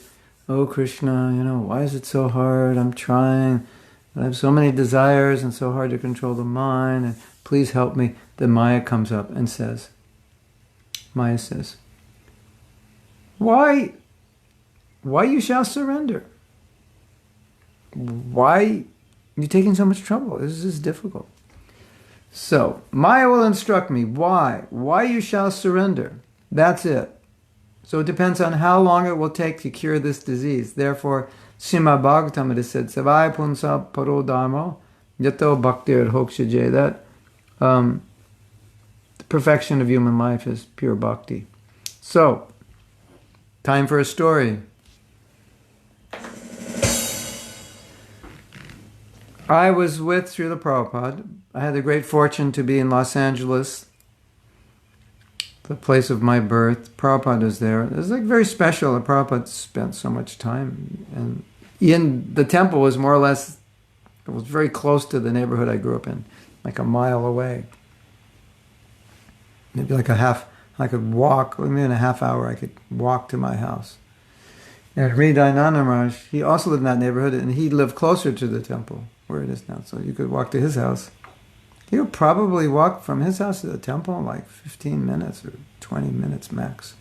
oh Krishna, why is it so hard? I'm trying. I have so many desires and so hard to control the mind. And please help me. Then Maya comes up and says, Maya says, why you shall surrender? Why are you taking so much trouble? This is difficult. So, Maya will instruct me. Why you shall surrender. That's it. So it depends on how long it will take to cure this disease. Therefore, Srimad Bhagavatam it is said, Savai punsa paro dharma yato bhaktir hokshaje. That the perfection of human life is pure bhakti. So, time for a story. I was with Srila Prabhupada. I had the great fortune to be in Los Angeles, the place of my birth. Prabhupada was there. It was very special. Prabhupada spent so much time. And the temple was more or less, it was very close to the neighborhood I grew up in, like a mile away. Maybe I could walk, maybe in a half hour I could walk to my house. And Hridayananda Maharaj, he also lived in that neighborhood, and he lived closer to the temple, where it is now. So you could walk to his house. He would probably walk from his house to the temple in like 15 minutes or 20 minutes max.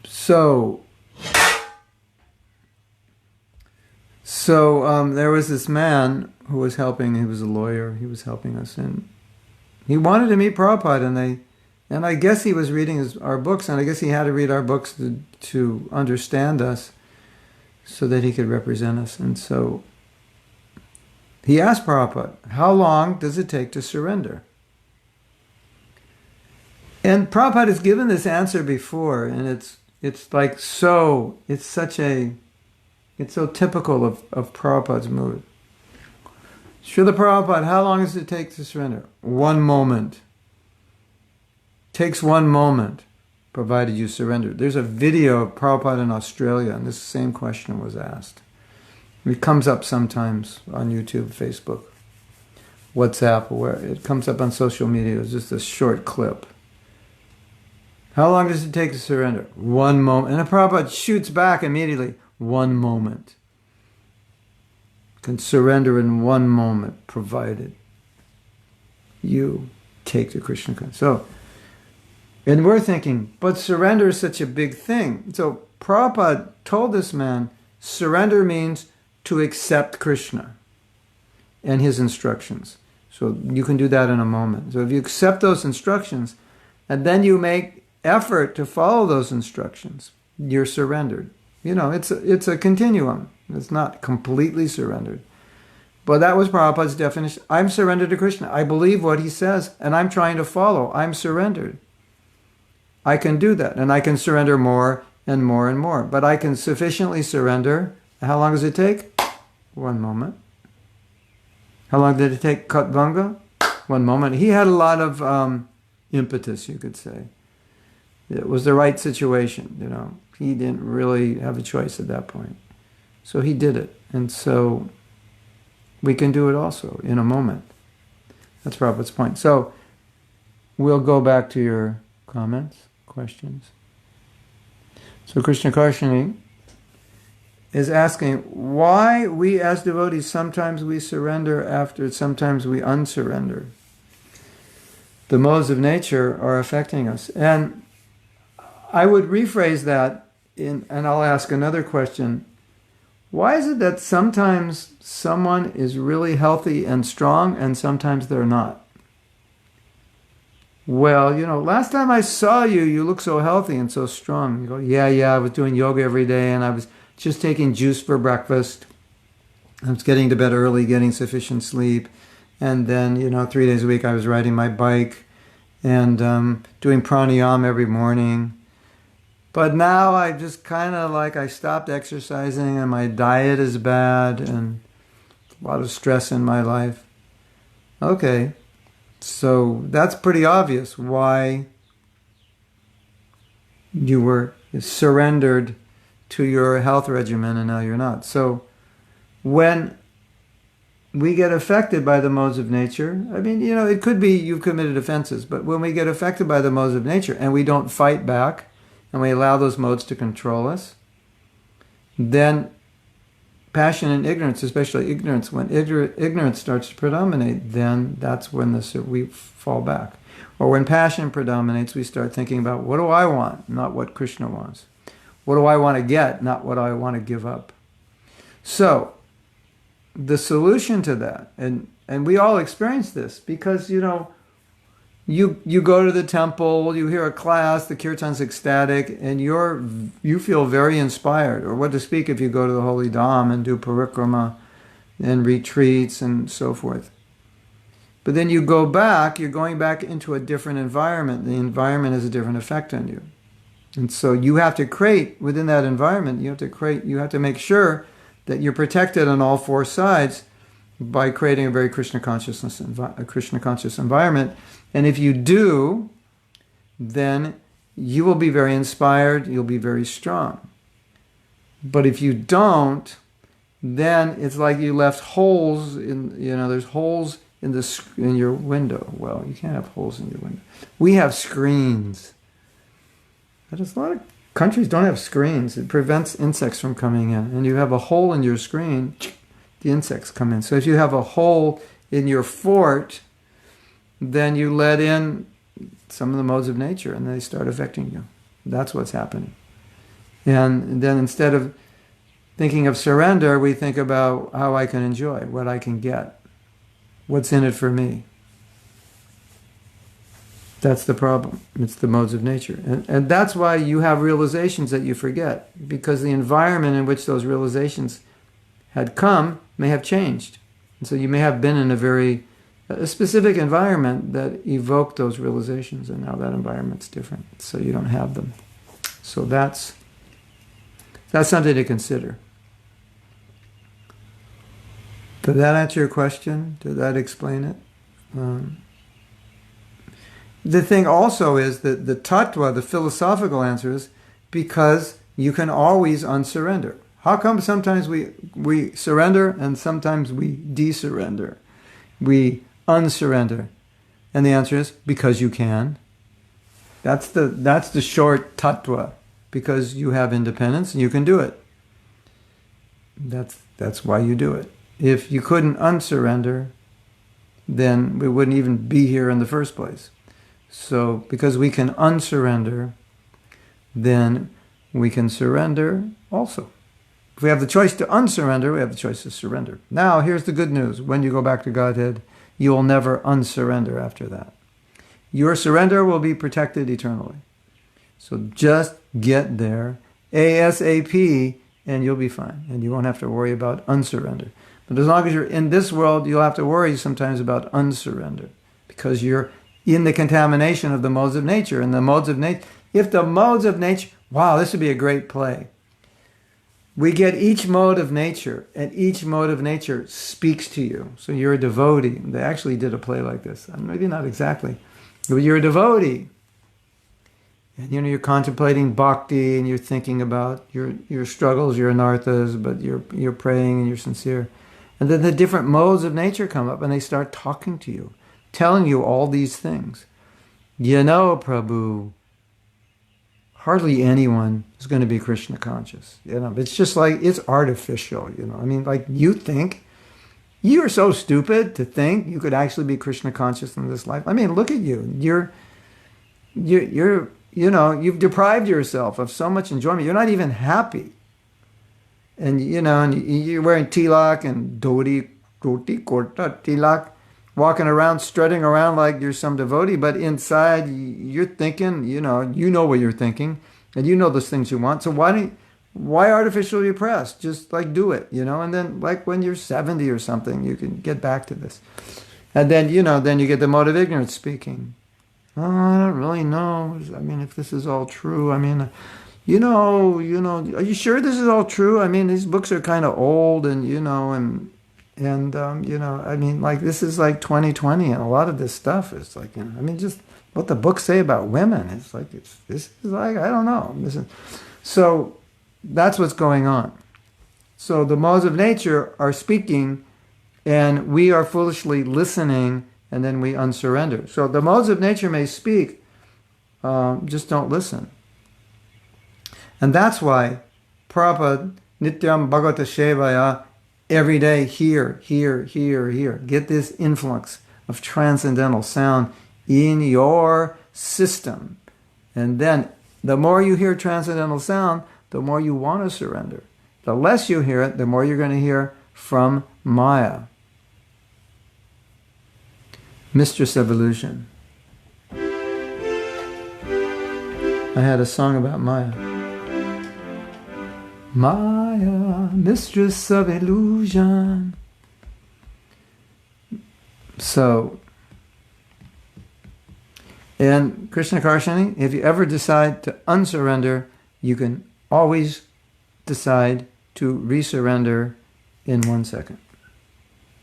So there was this man who was helping. He was a lawyer. He was helping us, and he wanted to meet Prabhupada, and I guess he was reading our books, and I guess he had to read our books to understand us, so that he could represent us. And so he asked Prabhupada, how long does it take to surrender? And Prabhupada has given this answer before, and it's so typical of Prabhupada's mood. Srila Prabhupada, how long does it take to surrender? 1 moment. Takes one moment, provided you surrender. There's a video of Prabhupada in Australia, and this same question was asked. It comes up sometimes on YouTube, Facebook, WhatsApp, where it comes up on social media. It's just a short clip. How long does it take to surrender? 1 moment. And Prabhupada shoots back immediately. 1 moment. Can surrender in 1 moment, provided you take the Krishna consciousness. So, and we're thinking, but surrender is such a big thing. So Prabhupada told this man, surrender means to accept Krishna and his instructions. So you can do that in a moment. So if you accept those instructions, and then you make effort to follow those instructions, you're surrendered. You know, it's a continuum. It's not completely surrendered. But that was Prabhupada's definition. I'm surrendered to Krishna. I believe what he says, and I'm trying to follow. I'm surrendered. I can do that, and I can surrender more and more and more. But I can sufficiently surrender. How long does it take? 1 moment. How long did it take Katvanga? 1 moment. He had a lot of impetus, you could say. It was the right situation, you know. He didn't really have a choice at that point. So he did it. And so we can do it also in a moment. That's Prabhupada's point. So we'll go back to your comments, questions. So Krishna Karshini is asking why we as devotees, sometimes we surrender after, sometimes we unsurrender. The modes of nature are affecting us. And I would rephrase that, and I'll ask another question. Why is it that sometimes someone is really healthy and strong and sometimes they're not? Well, you know, last time I saw you, you look so healthy and so strong. You go, yeah, I was doing yoga every day and I was just taking juice for breakfast. I was getting to bed early, getting sufficient sleep. And then, 3 days a week I was riding my bike and doing pranayama every morning. But now I just kind of I stopped exercising and my diet is bad and a lot of stress in my life. Okay, so that's pretty obvious why you were surrendered to your health regimen and now you're not. So when we get affected by the modes of nature, it could be you've committed offenses, but when we get affected by the modes of nature and we don't fight back, and we allow those modes to control us, then passion and ignorance, especially ignorance, when ignorance starts to predominate, then that's when we fall back. Or when passion predominates, we start thinking about, what do I want, not what Krishna wants. What do I want to get, not what I want to give up. So, the solution to that, and we all experience this, because, you go to the temple, you hear a class, the kirtan's ecstatic, and you feel very inspired. Or what to speak if you go to the Holy Dham and do parikrama and retreats and so forth. But then you go back, you're going back into a different environment. The environment has a different effect on you. And so you have to create, within that environment, you have to make sure that you're protected on all four sides by creating a very Krishna conscious environment. And if you do, then you will be very inspired, you'll be very strong. But if you don't, then it's like you left holes there's holes in your window. Well, you can't have holes in your window. We have screens. But a lot of countries don't have screens. It prevents insects from coming in. And you have a hole in your screen, the insects come in. So if you have a hole in your fort, then you let in some of the modes of nature and they start affecting you. That's what's happening. And then instead of thinking of surrender, we think about how I can enjoy, what I can get, what's in it for me. That's the problem. It's the modes of nature. And that's why you have realizations that you forget, because the environment in which those realizations had come may have changed. And so you may have been in a specific environment that evoked those realizations, and now that environment's different, so you don't have them. So that's something to consider. Did that answer your question? Did that explain it? the thing also is that the tattva, the philosophical answer is because you can always unsurrender. How come sometimes we surrender and sometimes we desurrender? We unsurrender. And the answer is because you can. That's the short tattva. Because you have independence and you can do it. That's why you do it. If you couldn't unsurrender, then we wouldn't even be here in the first place. So because we can unsurrender, then we can surrender also. If we have the choice to unsurrender, we have the choice to surrender. Now, here's the good news. When you go back to Godhead, you will never unsurrender after that. Your surrender will be protected eternally. So just get there ASAP and you'll be fine. And you won't have to worry about unsurrender. But as long as you're in this world, you'll have to worry sometimes about unsurrender. Because you're in the contamination of the modes of nature. And the modes of nature, if the modes of nature, wow, this would be a great play. We get each mode of nature, and each mode of nature speaks to you. So you're a devotee. They actually did a play like this. Maybe not exactly. But you're a devotee. And you're contemplating bhakti, and you're thinking about your struggles, your anarthas, but you're praying and you're sincere. And then the different modes of nature come up, and they start talking to you, telling you all these things. You know, Prabhu, hardly anyone is going to be Krishna conscious. It's just like, it's artificial, I mean, like, you think, you're so stupid to think you could actually be Krishna conscious in this life. I mean, look at you. You've deprived yourself of so much enjoyment. You're not even happy. And, and you're wearing tilak and dhoti, kurta, tilak, walking around, strutting around like you're some devotee, but inside you're thinking, you know what you're thinking, and you know those things you want. So why artificially repress? Just like do it, and then like when you're 70 or something, you can get back to this. And then, then you get the mode of ignorance speaking. Oh, I don't really know. I mean, if this is all true, I mean, are you sure this is all true? I mean, these books are kind of old and, I mean, like, this is like 2020, and a lot of this stuff is like, I mean, just what the books say about women. It's like, this is like, I don't know. So that's what's going on. So the modes of nature are speaking, and we are foolishly listening, and then we unsurrender. So the modes of nature may speak, just don't listen. And that's why Prabhupada, Nityam Bhagavata Shevaya, every day, here. Get this influx of transcendental sound in your system. And then the more you hear transcendental sound, the more you want to surrender. The less you hear it, the more you're going to hear from Maya. Mistress of Illusion. I had a song about Maya. Maya, mistress of illusion. So, and Krishna Karshani, if you ever decide to unsurrender, you can always decide to resurrender in 1 second.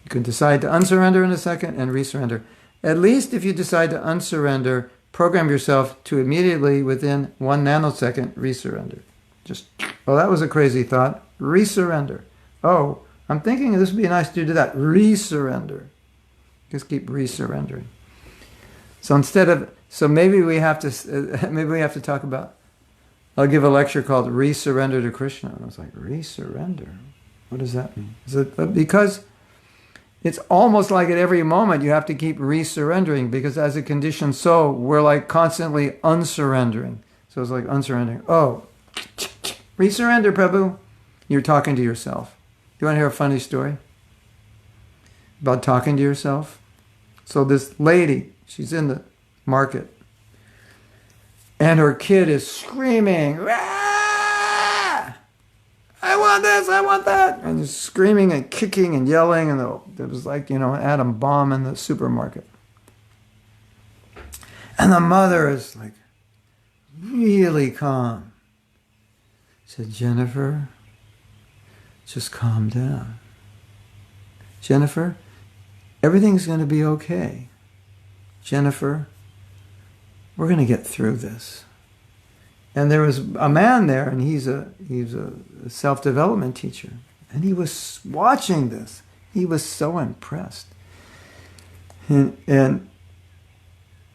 You can decide to unsurrender in a second and resurrender. At least if you decide to unsurrender, program yourself to immediately, within 1 nanosecond, resurrender. Just, oh, that was a crazy thought. Resurrender. Oh, I'm thinking this would be nice to do that. Resurrender. Just keep resurrendering. So maybe we have to talk about, I'll give a lecture called Resurrender to Krishna. And I was like, resurrender? What does that mean? Because it's almost like at every moment you have to keep resurrendering, because as a conditioned soul, we're like constantly unsurrendering. So it's like unsurrendering. Oh, resurrender, Prabhu. You're talking to yourself. You want to hear a funny story about talking to yourself? So this lady, she's in the market, and her kid is screaming, "Ah! I want this, I want that," and just screaming and kicking and yelling, and it was like, an atom bomb in the supermarket. And the mother is like really calm. Said, "Jennifer, just calm down. Jennifer, everything's going to be okay. Jennifer, we're going to get through this. And there was a man there, and he's a self-development teacher. And he was watching this. He was so impressed. And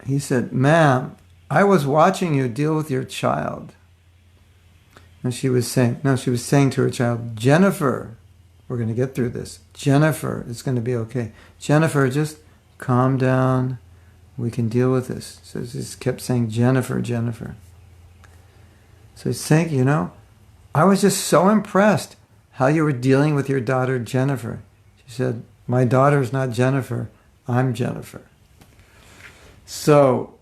he said, "Ma'am, I was watching you deal with your child." And she was saying to her child, "Jennifer, we're going to get through this. Jennifer, it's going to be okay. Jennifer, just calm down. We can deal with this." So he just kept saying, "Jennifer, Jennifer." So he's saying, I was just so impressed how you were dealing with your daughter, Jennifer. She said, "My daughter's not Jennifer. I'm Jennifer." So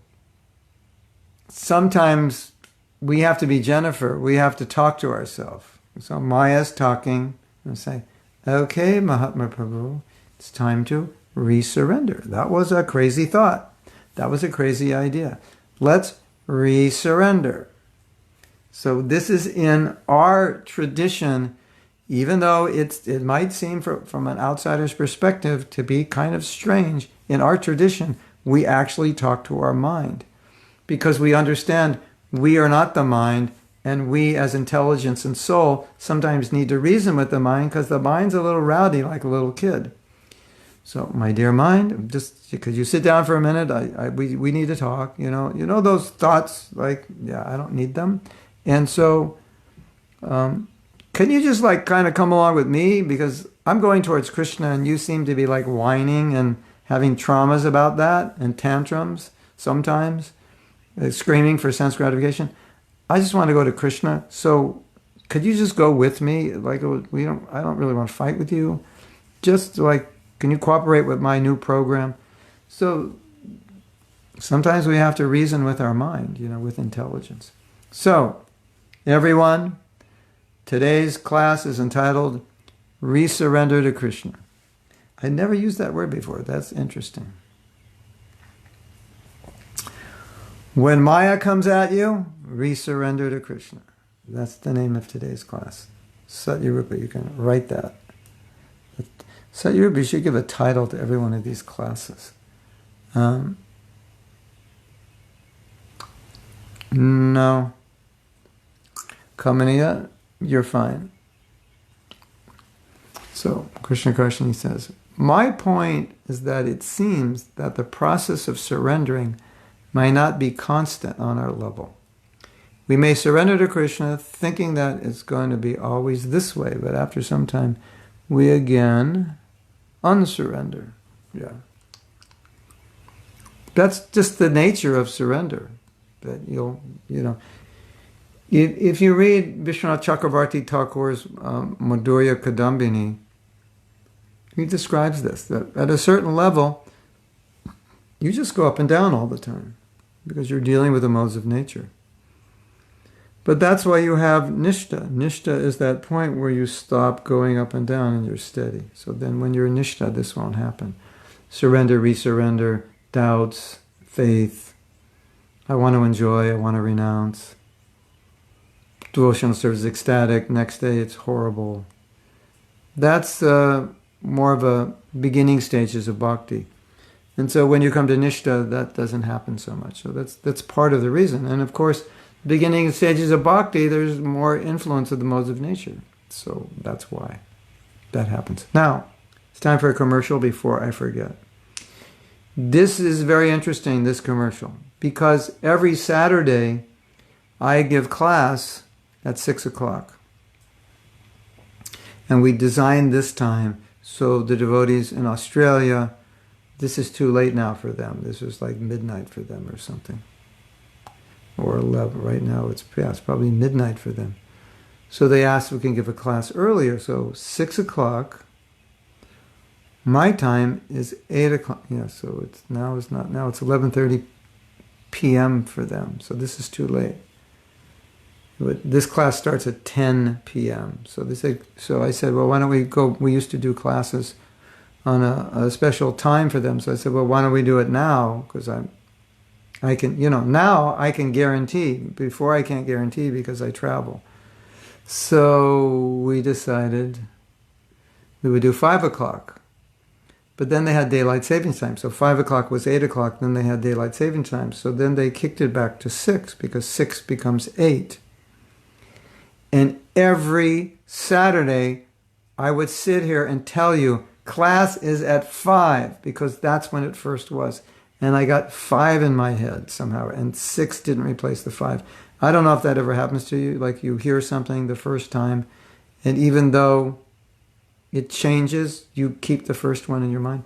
sometimes we have to be Jennifer. We have to talk to ourselves. So Maya's talking and say, "Okay, Mahatma Prabhu, it's time to resurrender." That was a crazy thought. That was a crazy idea. Let's resurrender. So this is in our tradition, even though it might seem from an outsider's perspective to be kind of strange. In our tradition, we actually talk to our mind because we understand we are not the mind, and we as intelligence and soul sometimes need to reason with the mind because the mind's a little rowdy like a little kid. So, my dear mind, just could you sit down for a minute? We need to talk. You know those thoughts like, yeah, I don't need them. And so, can you just kind of come along with me? Because I'm going towards Krishna and you seem to be whining and having traumas about that and tantrums sometimes, screaming for sense gratification. I just want to go to Krishna. So could you just go with me? I don't really want to fight with you. Just can you cooperate with my new program? So sometimes we have to reason with our mind, with intelligence. So, everyone, today's class is entitled Resurrender to Krishna. I never used that word before. That's interesting. When Maya comes at you, resurrender to Krishna. That's the name of today's class. Satyarupa, you can write that. Satyarupa, you should give a title to every one of these classes. No. Kamaniya, you're fine. So, Krishna Karshani says, "My point is that it seems that the process of surrendering may not be constant on our level. We may surrender to Krishna thinking that it's going to be always this way, but after some time, we again unsurrender." Yeah. That's just the nature of surrender. That if you read Vishwanath Chakravarti Thakur's Madhurya Kadambini, he describes this, that at a certain level, you just go up and down all the time because you're dealing with the modes of nature. But that's why you have Nishta. Nishta is that point where you stop going up and down and you're steady. So then when you're Nishta, this won't happen. Surrender, resurrender, doubts, faith. I want to enjoy, I want to renounce. Devotional service is ecstatic, next day it's horrible. That's more of a beginning stages of bhakti. And so when you come to Nishta, that doesn't happen so much. So that's part of the reason. And of course, beginning stages of bhakti, there's more influence of the modes of nature. So that's why that happens. Now, it's time for a commercial before I forget. This is very interesting, this commercial, because every Saturday I give class at 6 o'clock. And we designed this time so the devotees in Australia, this is too late now for them. This is like midnight for them or something. Or 11. Right now it's probably midnight for them. So they asked if we can give a class earlier. So 6 o'clock. My time is 8 o'clock. Yeah, so it's 11:30 p.m. for them. So this is too late. But this class starts at 10 p.m. So I said, well, why don't we go? We used to do classes on a special time for them. So I said, well, why don't we do it now? Because I can, now I can guarantee. Before I can't guarantee because I travel. So we decided we would do 5 o'clock. But then they had daylight saving time. So 5 o'clock was 8 o'clock. Then they had daylight saving time. So then they kicked it back to 6 because 6 becomes 8. And every Saturday, I would sit here and tell you, class is at 5 because that's when it first was. And I got 5 in my head somehow, and 6 didn't replace the 5. I don't know if that ever happens to you, like you hear something the first time, and even though it changes, you keep the first one in your mind.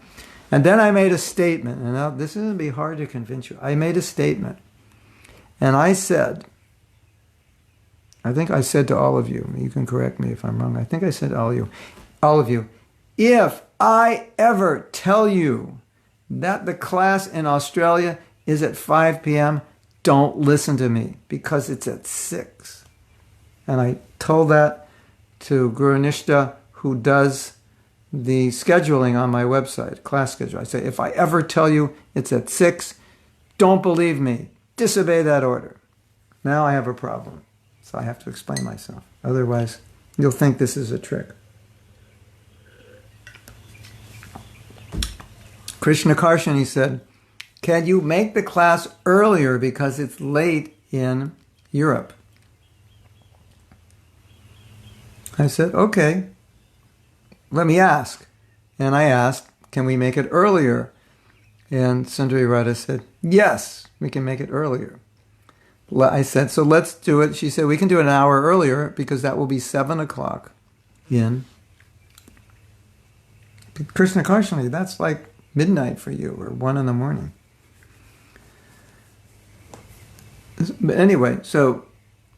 And then I made a statement, and now this is going to be hard to convince you. I made a statement, and I said, I think I said to all of you, you can correct me if I'm wrong, I think I said to all of you, if I ever tell you that the class in Australia is at 5 p.m., don't listen to me because it's at 6. And I told that to Guru Nishta, who does the scheduling on my website, class schedule. I say, if I ever tell you it's at 6, don't believe me. Disobey that order. Now I have a problem. So I have to explain myself. Otherwise, you'll think this is a trick. Krishna Karshani said, can you make the class earlier because it's late in Europe? I said, okay, let me ask. And I asked, can we make it earlier? And Sundari Radha said, yes, we can make it earlier. I said, so let's do it. She said, we can do it an hour earlier because that will be 7 o'clock in Krishna Karshani. That's like midnight for you, or 1 in the morning. But anyway, so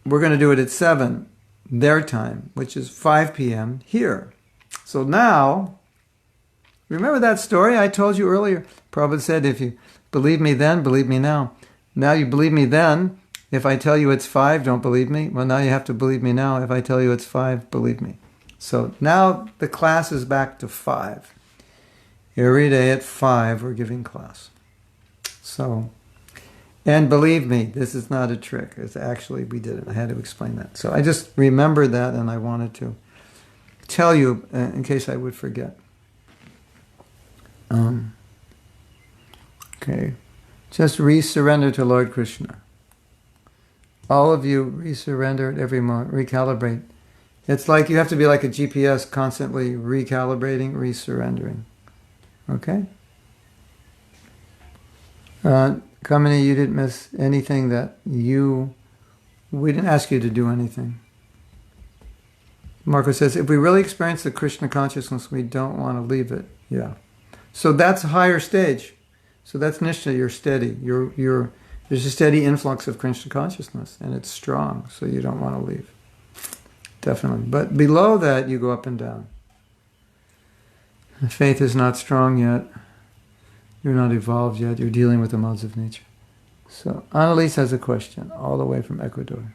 we're going to do it at 7 their time, which is 5 p.m. here. So now, remember that story I told you earlier? Prabhupada said, if you believe me then, believe me now. Now you believe me then. If I tell you it's 5, don't believe me. Well, now you have to believe me now. If I tell you it's 5, believe me. So now the class is back to 5. Every day at 5, we're giving class. So, and believe me, this is not a trick. It's actually, we did it. I had to explain that. So I just remembered that, and I wanted to tell you in case I would forget. Okay. Just resurrender to Lord Krishna. All of you resurrender at every moment. Recalibrate. It's like you have to be like a GPS, constantly recalibrating, resurrendering. Okay? Kamini, you didn't miss anything we didn't ask you to do anything. Marco says, if we really experience the Krishna consciousness, we don't want to leave it. Yeah. So that's a higher stage. So that's Nishta, you're steady. There's a steady influx of Krishna consciousness, and it's strong, so you don't want to leave. Definitely. But below that, you go up and down. The faith is not strong yet. You're not evolved yet. You're dealing with the modes of nature. So Annalise has a question, all the way from Ecuador.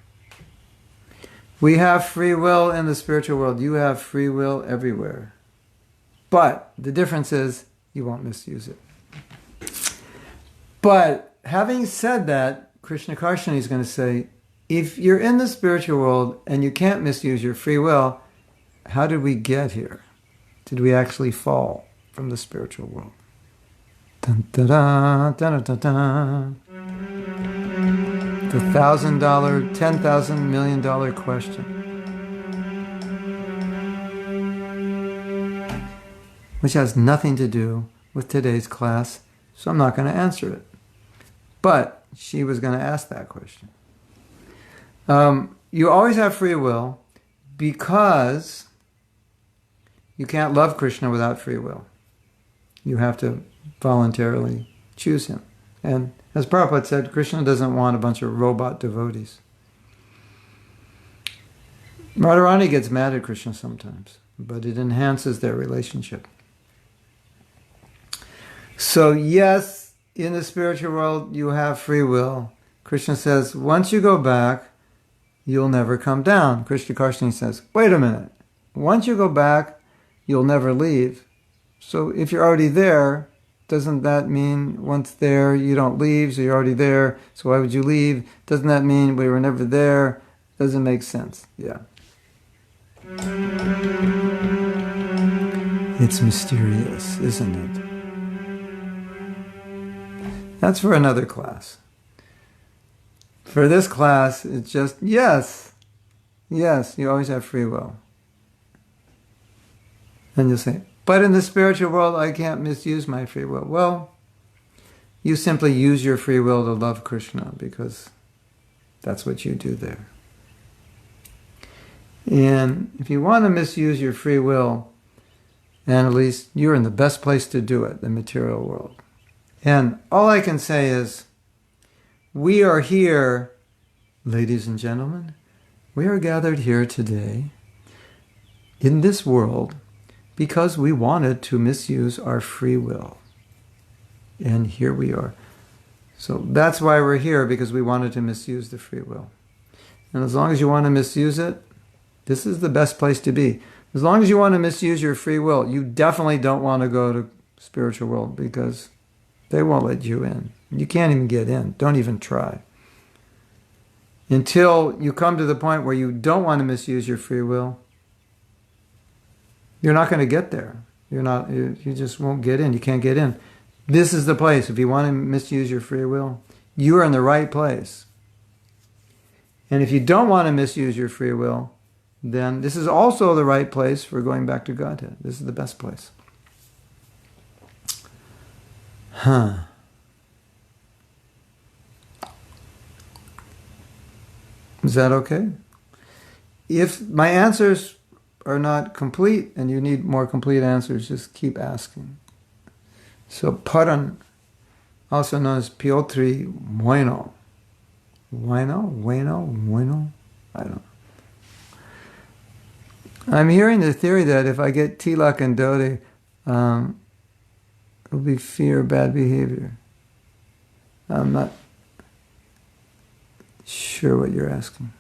We have free will in the spiritual world. You have free will everywhere. But the difference is you won't misuse it. But having said that, Krishna Karshani is going to say, if you're in the spiritual world and you can't misuse your free will, how did we get here? Did we actually fall from the spiritual world? Dun, da, da, da, da, da. The $1,000, $10,000 million question. Which has nothing to do with today's class, so I'm not going to answer it. But she was going to ask that question. You always have free will because you can't love Krishna without free will. You have to voluntarily choose him. And as Prabhupada said, Krishna doesn't want a bunch of robot devotees. Radharani gets mad at Krishna sometimes, but it enhances their relationship. So yes, in the spiritual world, you have free will. Krishna says, once you go back, you'll never come down. Krishna Karshani says, wait a minute. Once you go back, you'll never leave. So if you're already there, doesn't that mean once there, you don't leave, so you're already there, so why would you leave? Doesn't that mean we were never there? Doesn't make sense. Yeah. It's mysterious, isn't it? That's for another class. For this class, it's just, yes, you always have free will. And you'll say, but in the spiritual world, I can't misuse my free will. Well, you simply use your free will to love Krishna because that's what you do there. And if you want to misuse your free will, and at least you're in the best place to do it, the material world. And all I can say is, we are here, ladies and gentlemen, we are gathered here today in this world because we wanted to misuse our free will. And here we are. So that's why we're here, because we wanted to misuse the free will. And as long as you want to misuse it, this is the best place to be. As long as you want to misuse your free will, you definitely don't want to go to spiritual world because they won't let you in. You can't even get in. Don't even try. Until you come to the point where you don't want to misuse your free will, you're not going to get there. You just won't get in. You can't get in. This is the place. If you want to misuse your free will, you are in the right place. And if you don't want to misuse your free will, then this is also the right place for going back to Godhead. This is the best place. Is that okay? If my answers are not complete and you need more complete answers, just keep asking. So Paran, also known as Piotri Bueno. Bueno? I don't know. I'm hearing the theory that if I get tilak and dhoti, it'll be fear of bad behavior. I'm not sure what you're asking.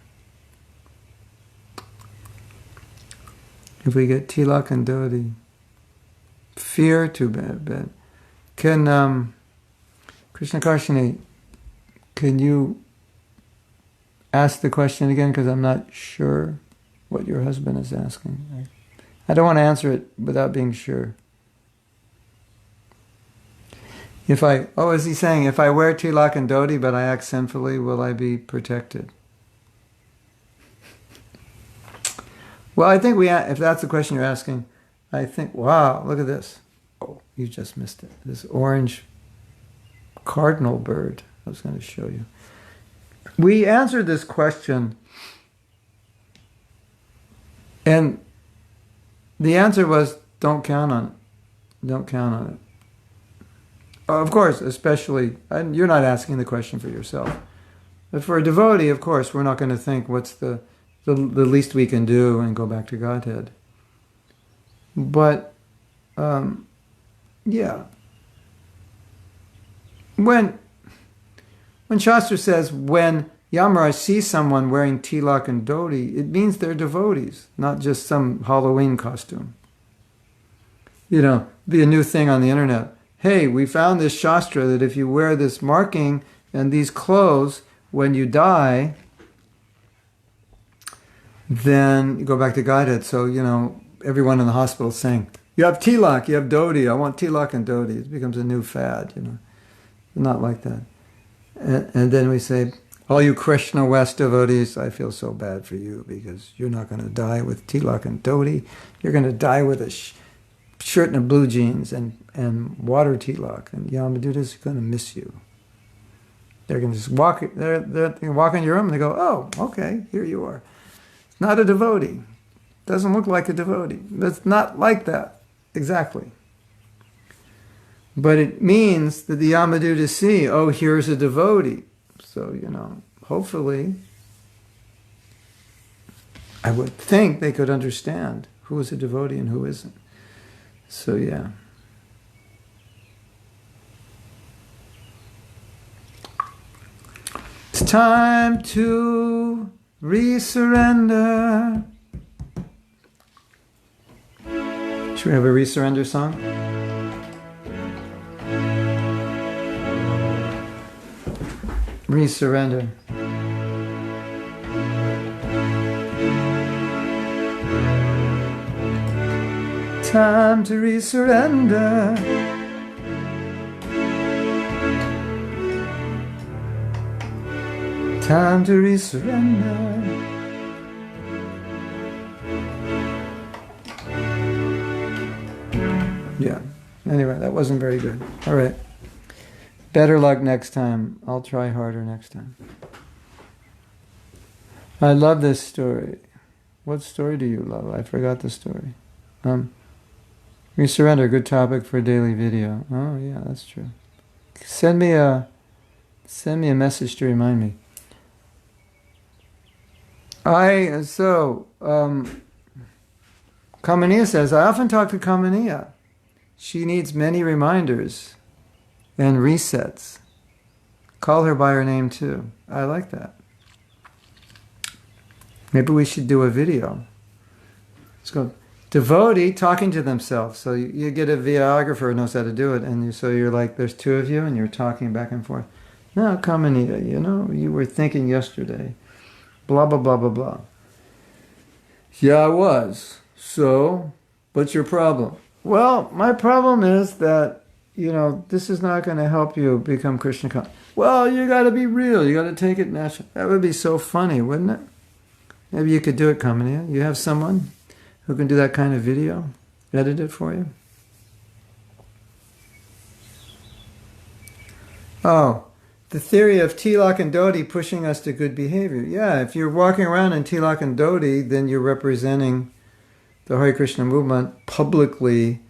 If we get tilak and dhoti, fear too bad. Can Krishna Karshini, can you ask the question again, because I'm not sure what your husband is asking. I don't want to answer it without being sure. Is he saying, if I wear tilak and dhoti but I act sinfully, will I be protected? Well, I think if that's the question you're asking, I think, wow, look at this. Oh, you just missed it. This orange cardinal bird I was going to show you. We answered this question, and the answer was, don't count on it. Don't count on it. Of course, especially, and you're not asking the question for yourself. But for a devotee, of course, we're not going to think what's the least we can do and go back to Godhead. But, yeah. When Shastra says, when Yamaraj sees someone wearing tilak and dhoti, it means they're devotees, not just some Halloween costume. Be a new thing on the internet. Hey, we found this Shastra that if you wear this marking and these clothes, when you die, then you go back to Godhead. So, everyone in the hospital is saying, you have tilak, you have dhoti, I want tilak and dhoti. It becomes a new fad, Not like that. And then we say, all you Krishna West devotees, I feel so bad for you because you're not going to die with tilak and dhoti. You're going to die with a shirt and blue jeans and water tilak. And Yamaduta is going to miss you. They're going to just walk in your room and they go, oh, okay, here you are. It's not a devotee. Doesn't look like a devotee. It's not like that. Exactly. But it means that the Yamaduta see, oh, here's a devotee. So, hopefully, I would think they could understand who is a devotee and who isn't. So, yeah. It's time to resurrender. Should we have a resurrender song? Resurrender. Time to resurrender. Time to resurrender. Yeah. Anyway, that wasn't very good. All right. Better luck next time. I'll try harder next time. I love this story. What story do you love? I forgot the story. Resurrender, good topic for a daily video. Oh yeah, that's true. Send me a message to remind me. Kamania says, I often talk to Kamania. She needs many reminders and resets. Call her by her name too. I like that. Maybe we should do a video. It's called Devotee Talking to Themselves. So you get a videographer who knows how to do it, and so you're like, there's two of you, and you're talking back and forth. Now, Kamania, you were thinking yesterday, blah, blah, blah, blah, blah. Yeah, I was. So, what's your problem? Well, my problem is that, this is not going to help you become Krishna conscious. Well, you got to be real. You got to take it natural. That would be so funny, wouldn't it? Maybe you could do it, Kamania. You have someone who can do that kind of video, edit it for you. Oh, the theory of tilak and dhoti pushing us to good behavior. Yeah, if you're walking around in tilak and dhoti, then you're representing the Hare Krishna movement publicly.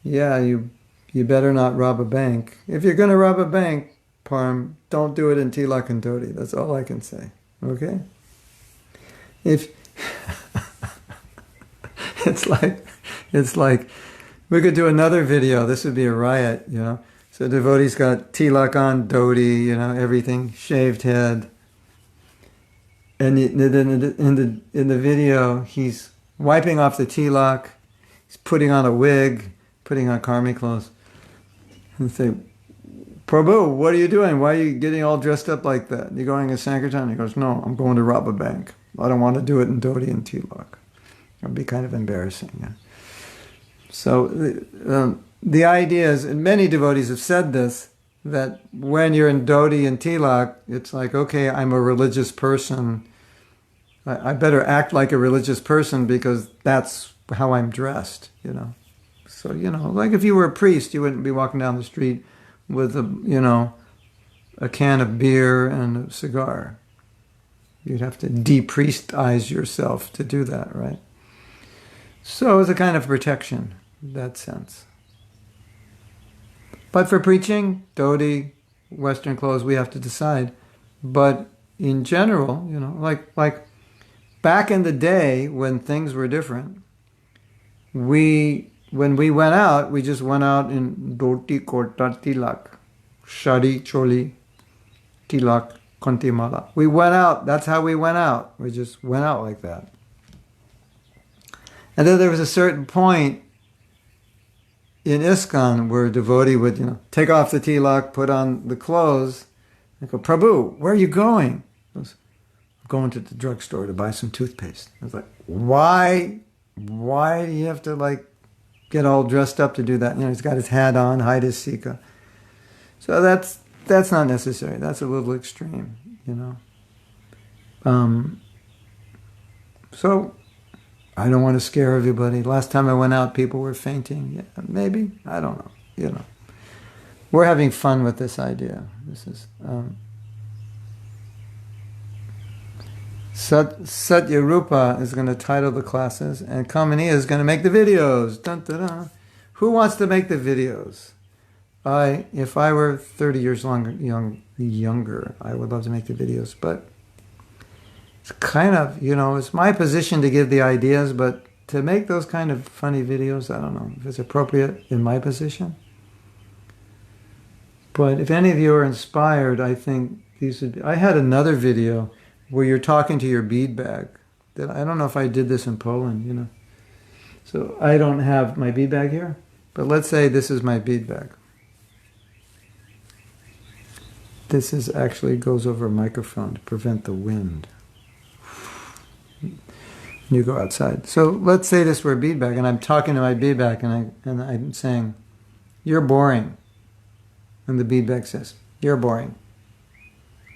Yeah, you better not rob a bank. If you're going to rob a bank, Parm, don't do it in tilak and dhoti. That's all I can say. Okay? If it's like we could do another video. This would be a riot, So devotee's got tilak on, dhoti, everything, shaved head. And in the video, he's wiping off the tilak, he's putting on a wig, putting on karmi clothes. And say, Prabhu, what are you doing? Why are you getting all dressed up like that? You're going to Sankirtan? He goes, no, I'm going to rob a bank. I don't want to do it in dhoti and tilak. It would be kind of embarrassing. Yeah? So the idea is, and many devotees have said this, that when you're in dhoti and tilak, it's like, okay, I'm a religious person. I better act like a religious person because that's how I'm dressed, So, like if you were a priest, you wouldn't be walking down the street with a can of beer and a cigar. You'd have to de-priestize yourself to do that, right? So it's a kind of protection in that sense. But for preaching, dhoti, Western clothes, we have to decide. But in general, like back in the day when things were different, when we went out, we just went out in dhoti, kurta, tilak, shari, choli, tilak, kantimala. We went out. That's how we went out. We just went out like that. And then there was a certain point in ISKCON where a devotee would, take off the tilak, put on the clothes, and go, Prabhu, where are you going? He goes, I'm going to the drugstore to buy some toothpaste. I was like, why do you have to get all dressed up to do that? He's got his hat on, hide his sika. So that's not necessary. That's a little extreme, So I don't want to scare everybody. Last time I went out, people were fainting. Yeah, maybe. I don't know. We're having fun with this idea. This is Satya Rupa is going to title the classes, and Kamaniya is going to make the videos. Dun, dun, dun. Who wants to make the videos? If I were 30 years younger, I would love to make the videos, but it's kind of, it's my position to give the ideas, but to make those kind of funny videos, I don't know if it's appropriate in my position. But if any of you are inspired, I think these would be. I had another video where you're talking to your bead bag. I don't know if I did this in Poland, So I don't have my bead bag here, but let's say this is my bead bag. This is actually goes over a microphone to prevent the wind. You go outside. So let's say this were feedback, and I'm talking to my feedback, and I'm saying, "You're boring," and the feedback says, "You're boring."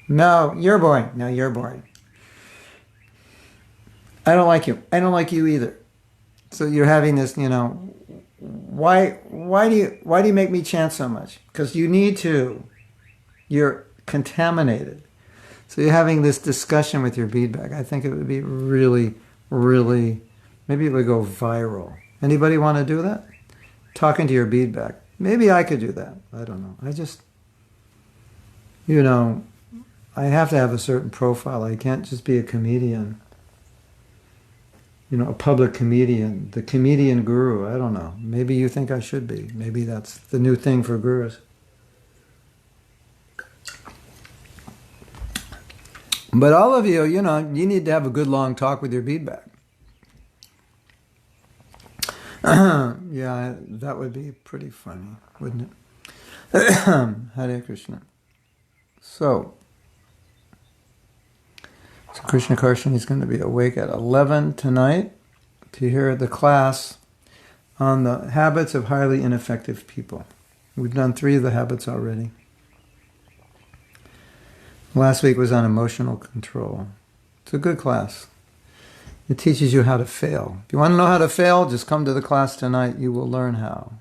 No, you're boring. No, you're boring. I don't like you. I don't like you either. So you're having this, why do you make me chant so much? Because you need to. You're contaminated. So you're having this discussion with your feedback. I think it would be really, really, maybe it would go viral. Anybody want to do that? Talking to your feedback. Maybe I could do that. I don't know. I just, I have to have a certain profile. I can't just be a comedian. A public comedian, the comedian guru. I don't know. Maybe you think I should be. Maybe that's the new thing for gurus. But all of you, you need to have a good long talk with your feedback. Yeah, that would be pretty funny, wouldn't it? Hare Krishna. So Krishna Krsna is going to be awake at 11 tonight to hear the class on the habits of highly ineffective people. We've done 3 of the habits already. Last week was on emotional control. It's a good class. It teaches you how to fail. If you want to know how to fail, just come to the class tonight. You will learn how.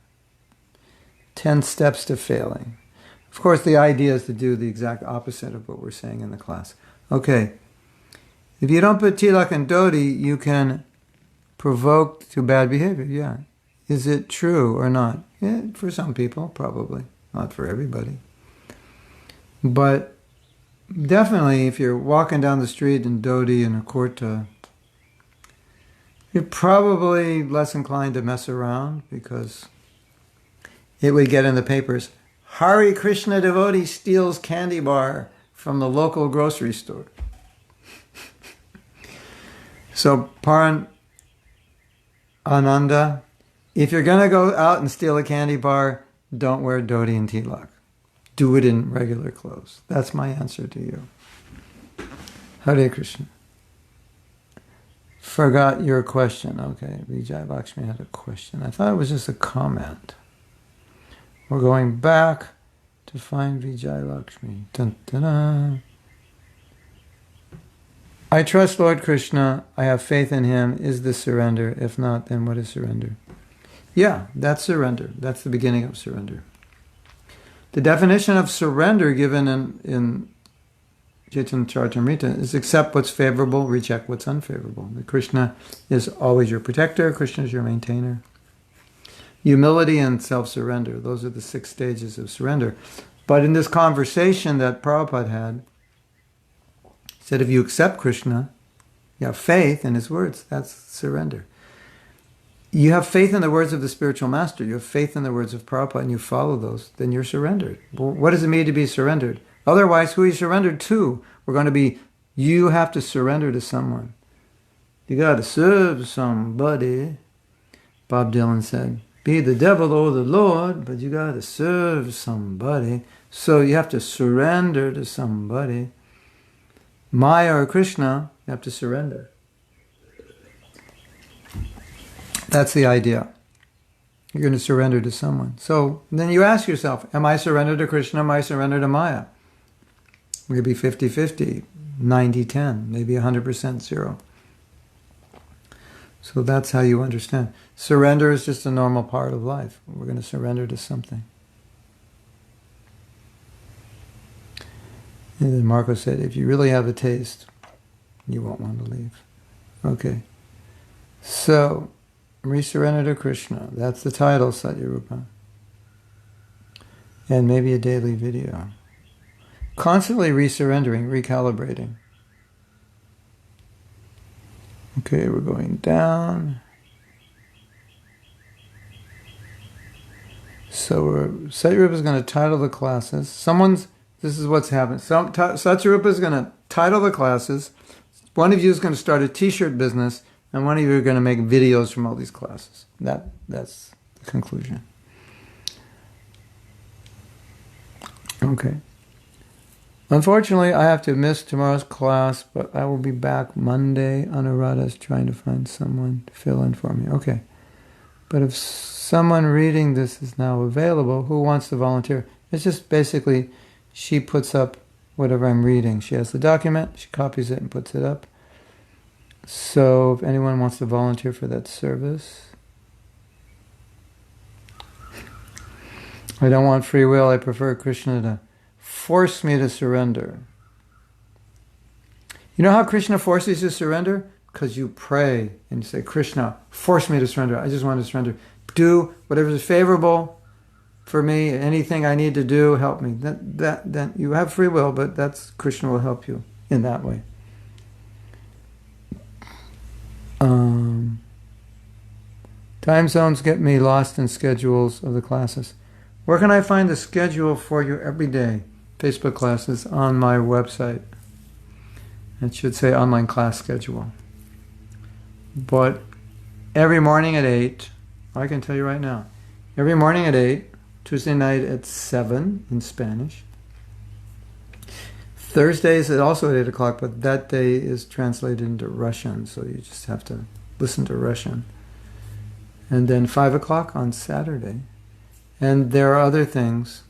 10 steps to failing. Of course, the idea is to do the exact opposite of what we're saying in the class. Okay. If you don't put tilak and dhoti, you can provoke to bad behavior. Yeah. Is it true or not? Yeah, for some people, probably. Not for everybody. But definitely, if you're walking down the street in dhoti and a kurta, you're probably less inclined to mess around because it would get in the papers, Hare Krishna devotee steals candy bar from the local grocery store. So, Paran Ananda, if you're going to go out and steal a candy bar, don't wear dhoti and tilak. Do it in regular clothes. That's my answer to you. Hare Krishna. Forgot your question. Okay, Vijay Lakshmi had a question. I thought it was just a comment. We're going back to find Vijay Lakshmi. Dun, dun, dun. I trust Lord Krishna. I have faith in Him. Is this surrender? If not, then what is surrender? Yeah, that's surrender. That's the beginning of surrender. The definition of surrender given in Chaitanya Charitamrita is accept what's favorable, reject what's unfavorable. Krishna is always your protector. Krishna is your maintainer. Humility and self-surrender. Those are the 6 stages of surrender. But in this conversation that Prabhupada had, he said if you accept Krishna, you have faith in His words, that's surrender. You have faith in the words of the spiritual master, you have faith in the words of Prabhupada, and you follow those, then you're surrendered. Well, what does it mean to be surrendered? Otherwise, who are you surrendered to? You have to surrender to someone. You got to serve somebody. Bob Dylan said, be the devil or the Lord, but you got to serve somebody. So you have to surrender to somebody. Maya or Krishna, you have to surrender. That's the idea. You're going to surrender to someone. So then you ask yourself, am I surrendered to Krishna? Am I surrendered to Maya? Maybe 50-50, 90-10, maybe 100% 0. So that's how you understand. Surrender is just a normal part of life. We're going to surrender to something. And then Marco said, if you really have a taste, you won't want to leave. Okay. So, resurrender to Krishna. That's the title, Satyarupa. And maybe a daily video. Constantly resurrendering, recalibrating. Okay, we're going down. So Satyarupa is going to title the classes. This is what's happening. Satyarupa is going to title the classes. One of you is going to start a t-shirt business, and one of you are going to make videos from all these classes. That's the conclusion. Okay. Unfortunately, I have to miss tomorrow's class, but I will be back Monday. Anuradha is trying to find someone to fill in for me. Okay. But if someone reading this is now available, who wants to volunteer? It's just basically she puts up whatever I'm reading. She has the document, she copies it and puts it up. So if anyone wants to volunteer for that service. I don't want free will. I prefer Krishna to force me to surrender. You know how Krishna forces you to surrender? Because you pray and you say, Krishna, force me to surrender. I just want to surrender. Do whatever is favorable for me. Anything I need to do, help me. Then you have free will, but that's Krishna will help you in that way. Time zones get me lost in schedules of the classes. Where can I find the schedule for your everyday Facebook classes? On my website. It should say online class schedule. But every morning at 8, I can tell you right now, every morning at 8, Tuesday night at 7 in Spanish. Thursdays at also at 8 o'clock, but that day is translated into Russian, so you just have to listen to Russian. And then 5 o'clock on Saturday. And there are other things.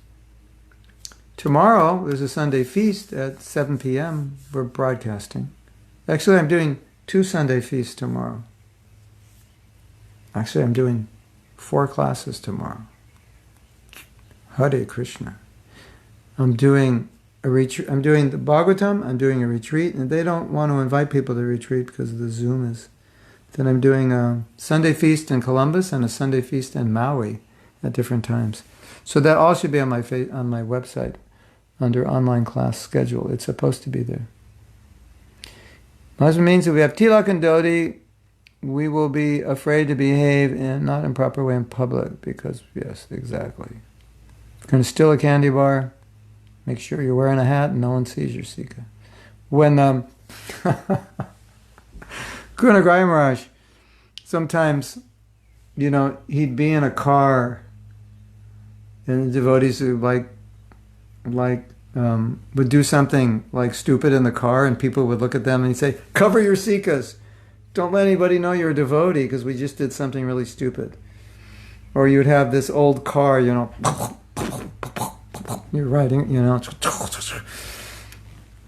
Tomorrow there's a Sunday feast at 7 p.m. We're broadcasting. Actually, I'm doing 2 Sunday feasts tomorrow. Actually, I'm doing 4 classes tomorrow. Hare Krishna. I'm doing a retreat. I'm doing the Bhagavatam. I'm doing a retreat, and they don't want to invite people to retreat because the Zoom is. Then I'm doing a Sunday feast in Columbus and a Sunday feast in Maui at different times. So that all should be on my website under online class schedule. It's supposed to be there. Husband means if we have tilak and dhoti, we will be afraid to behave in not in proper way in public because, yes, exactly. If you're going to steal a candy bar, make sure you're wearing a hat and no one sees your sika. When Kunagrai Maharaj, sometimes, he'd be in a car and the devotees who would do something like stupid in the car and people would look at them and he'd say, cover your sikas. Don't let anybody know you're a devotee because we just did something really stupid. Or you'd have this old car, you're riding, and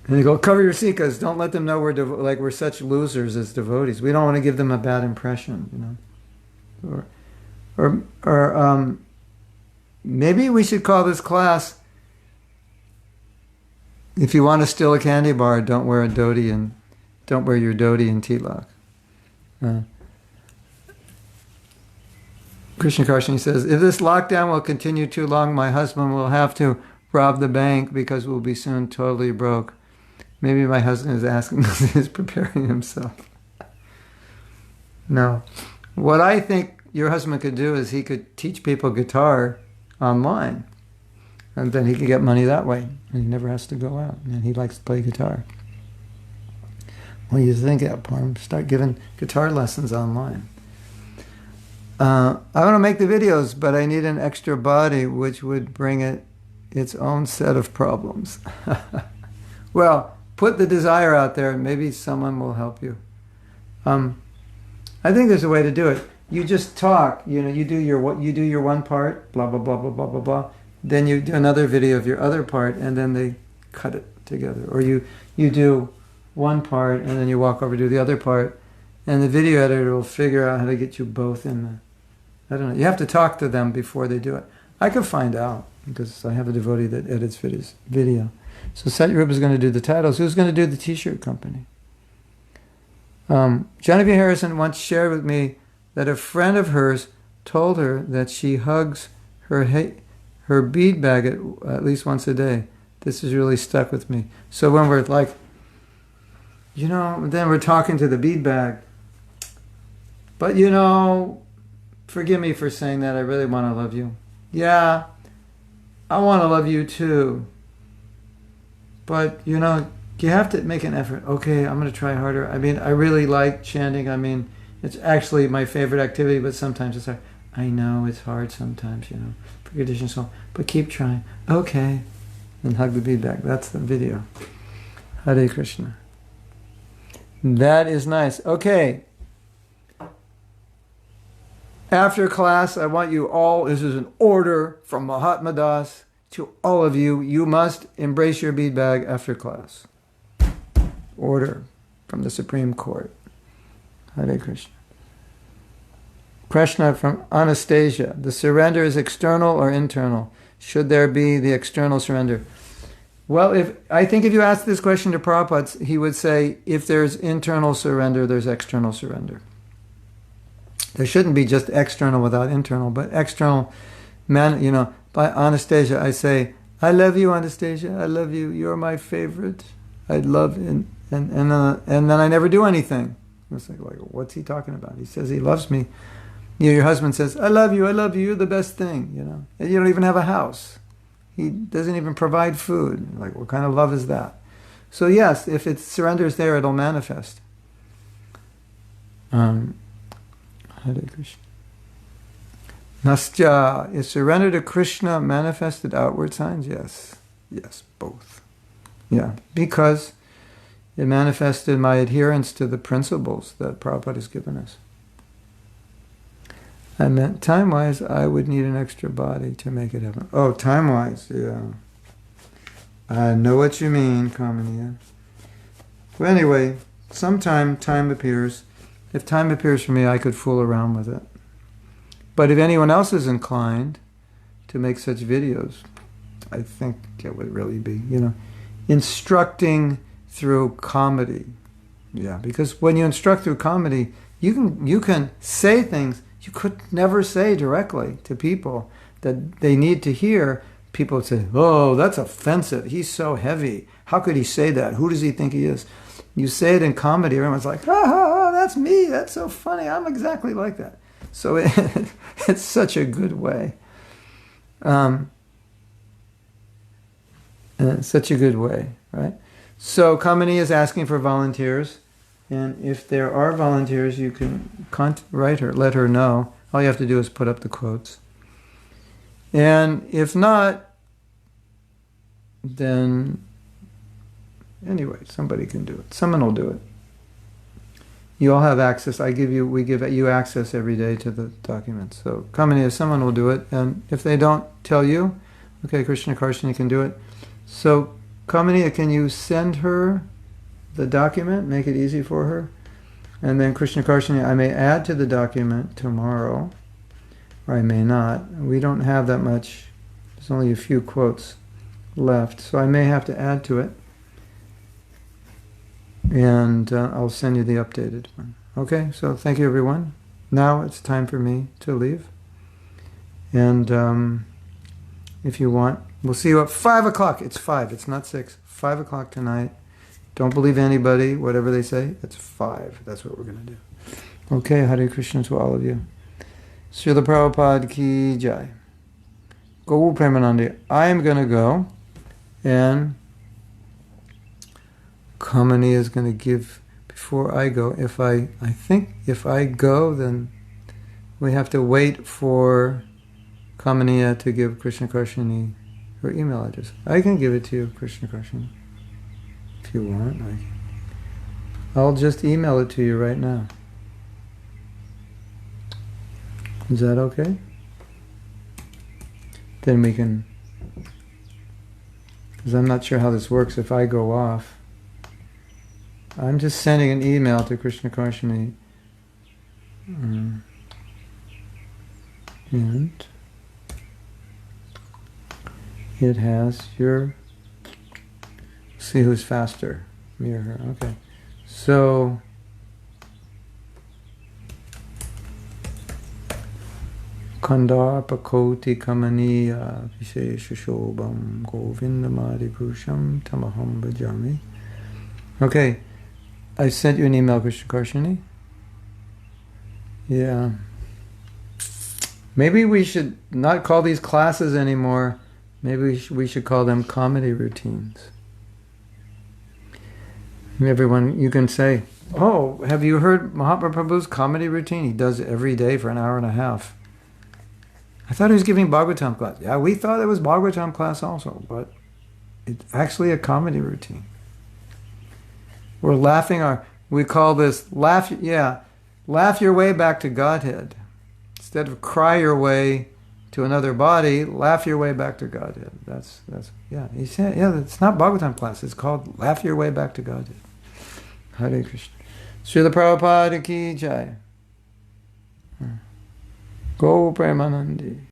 you go, cover your sikas. Don't let them know we're such losers as devotees. We don't want to give them a bad impression, Or maybe we should call this class, if you want to steal a candy bar, don't wear your dhoti and tilak. Krishna Karshani says, if this lockdown will continue too long, my husband will have to rob the bank because we'll be soon totally broke. Maybe my husband is asking because he's preparing himself. No. What I think your husband could do is he could teach people guitar online. And then he could get money that way. And he never has to go out. And he likes to play guitar. Well, you think that, Parm, start giving guitar lessons online. I want to make the videos, but I need an extra body, which would bring its own set of problems. Well, put the desire out there, and maybe someone will help you. I think there's a way to do it. You just talk. You do your one part, blah blah blah blah blah blah blah. Then you do another video of your other part, and then they cut it together. Or you do one part, and then you walk over to the other part, and the video editor will figure out how to get you both in the. I don't know. You have to talk to them before they do it. I could find out because I have a devotee that edits video. So Satyarupa is going to do the titles. Who's going to do the T-shirt company? Genevieve Harrison once shared with me that a friend of hers told her that she hugs her bead bag at least once a day. This has really stuck with me. So when we're like, then we're talking to the bead bag. But forgive me for saying that. I really want to love you. Yeah, I want to love you too. But, you have to make an effort. Okay, I'm going to try harder. I mean, I really like chanting. I mean, it's actually my favorite activity, but sometimes it's hard. I know it's hard sometimes, for conditioned soul. But keep trying. Okay. and hug the beadbag. That's the video. Hare Krishna. That is nice. Okay. After class, I want you all, this is an order from Mahatma Das to all of you. You must embrace your beadbag after class. Order from the Supreme Court. Hare Krishna. Krishna from Anastasia. The surrender is external or internal? Should there be the external surrender? Well, I think if you ask this question to Prabhupada, he would say, if there's internal surrender, there's external surrender. There shouldn't be just external without internal, but external, by Anastasia, I say, I love you, Anastasia. I love you. You're my favorite. I love, and then I never do anything. It's like, what's he talking about? He says he loves me. Your husband says, I love you. You're the best thing, And you don't even have a house. He doesn't even provide food. Like, what kind of love is that? So yes, if it surrenders there, it'll manifest. Hare Krishna. Nastya, is surrender to Krishna manifested outward signs? Yes. Yes, both. Yeah, because it manifested my adherence to the principles that Prabhupada has given us. I meant time-wise, I would need an extra body to make it happen. Oh, time-wise, yeah. I know what you mean, Kamaniya. Well, anyway, sometime time appears. If time appears for me, I could fool around with it. But if anyone else is inclined to make such videos, I think it would really be, instructing through comedy. Yeah, because when you instruct through comedy, you can say things you could never say directly to people that they need to hear. People say, oh, that's offensive. He's so heavy. How could he say that? Who does he think he is? You say it in comedy, everyone's like, oh, that's me. That's so funny. I'm exactly like that. So it's such a good way. Such a good way, right? So Kamini is asking for volunteers. And if there are volunteers, you can write her, let her know. All you have to do is put up the quotes. And if not, then anyway, somebody can do it. Someone will do it. You all have access. We give you access every day to the documents. So Kamini, someone will do it. And if they don't tell you, okay, Krishna Karshini can do it. So Kamini, can you send her the document, make it easy for her? And then Krishna Karshini, I may add to the document tomorrow, or I may not. We don't have that much. There's only a few quotes left, so I may have to add to it. And I'll send you the updated one. Okay, so thank you everyone. Now it's time for me to leave. And if you want, we'll see you at 5 o'clock. It's 5, it's not 6. 5 o'clock tonight. Don't believe anybody, whatever they say. It's 5. That's what we're going to do. Okay, Hare Krishna to all of you. Srila Prabhupada ki jai. Go Premanandi. I am going to go, and Kamini is going to give, before I go, I think if I go, then we have to wait for Kamini to give Krishna Karshini her email address. I can give it to you, Krishna Karshini. If you want, I'll just email it to you right now. Is that okay? Then we can, because I'm not sure how this works if I go off. I'm just sending an email to Krishna Karshini. And it has your, see who's faster, me or her. Okay. So, Kandapakoti Kamaniya Visheshashobham Govindamadi Purusham Tamaham Bhajami. Okay. I sent you an email, Krishna Karshini. Yeah. Maybe we should not call these classes anymore. Maybe we should call them comedy routines. Everyone, you can say, oh, have you heard Mahatma Prabhu's comedy routine? He does it every day for an hour and a half. I thought he was giving Bhagavatam class. Yeah, we thought it was Bhagavatam class also, but It's actually a comedy routine. We're laughing we call this laugh your way back to Godhead. Instead of cry your way to another body, laugh your way back to Godhead. He said, it's not Bhagavatam class, it's called laugh your way back to Godhead. Hare Krishna. Srila Prabhupada ki jai. Go Premanandi.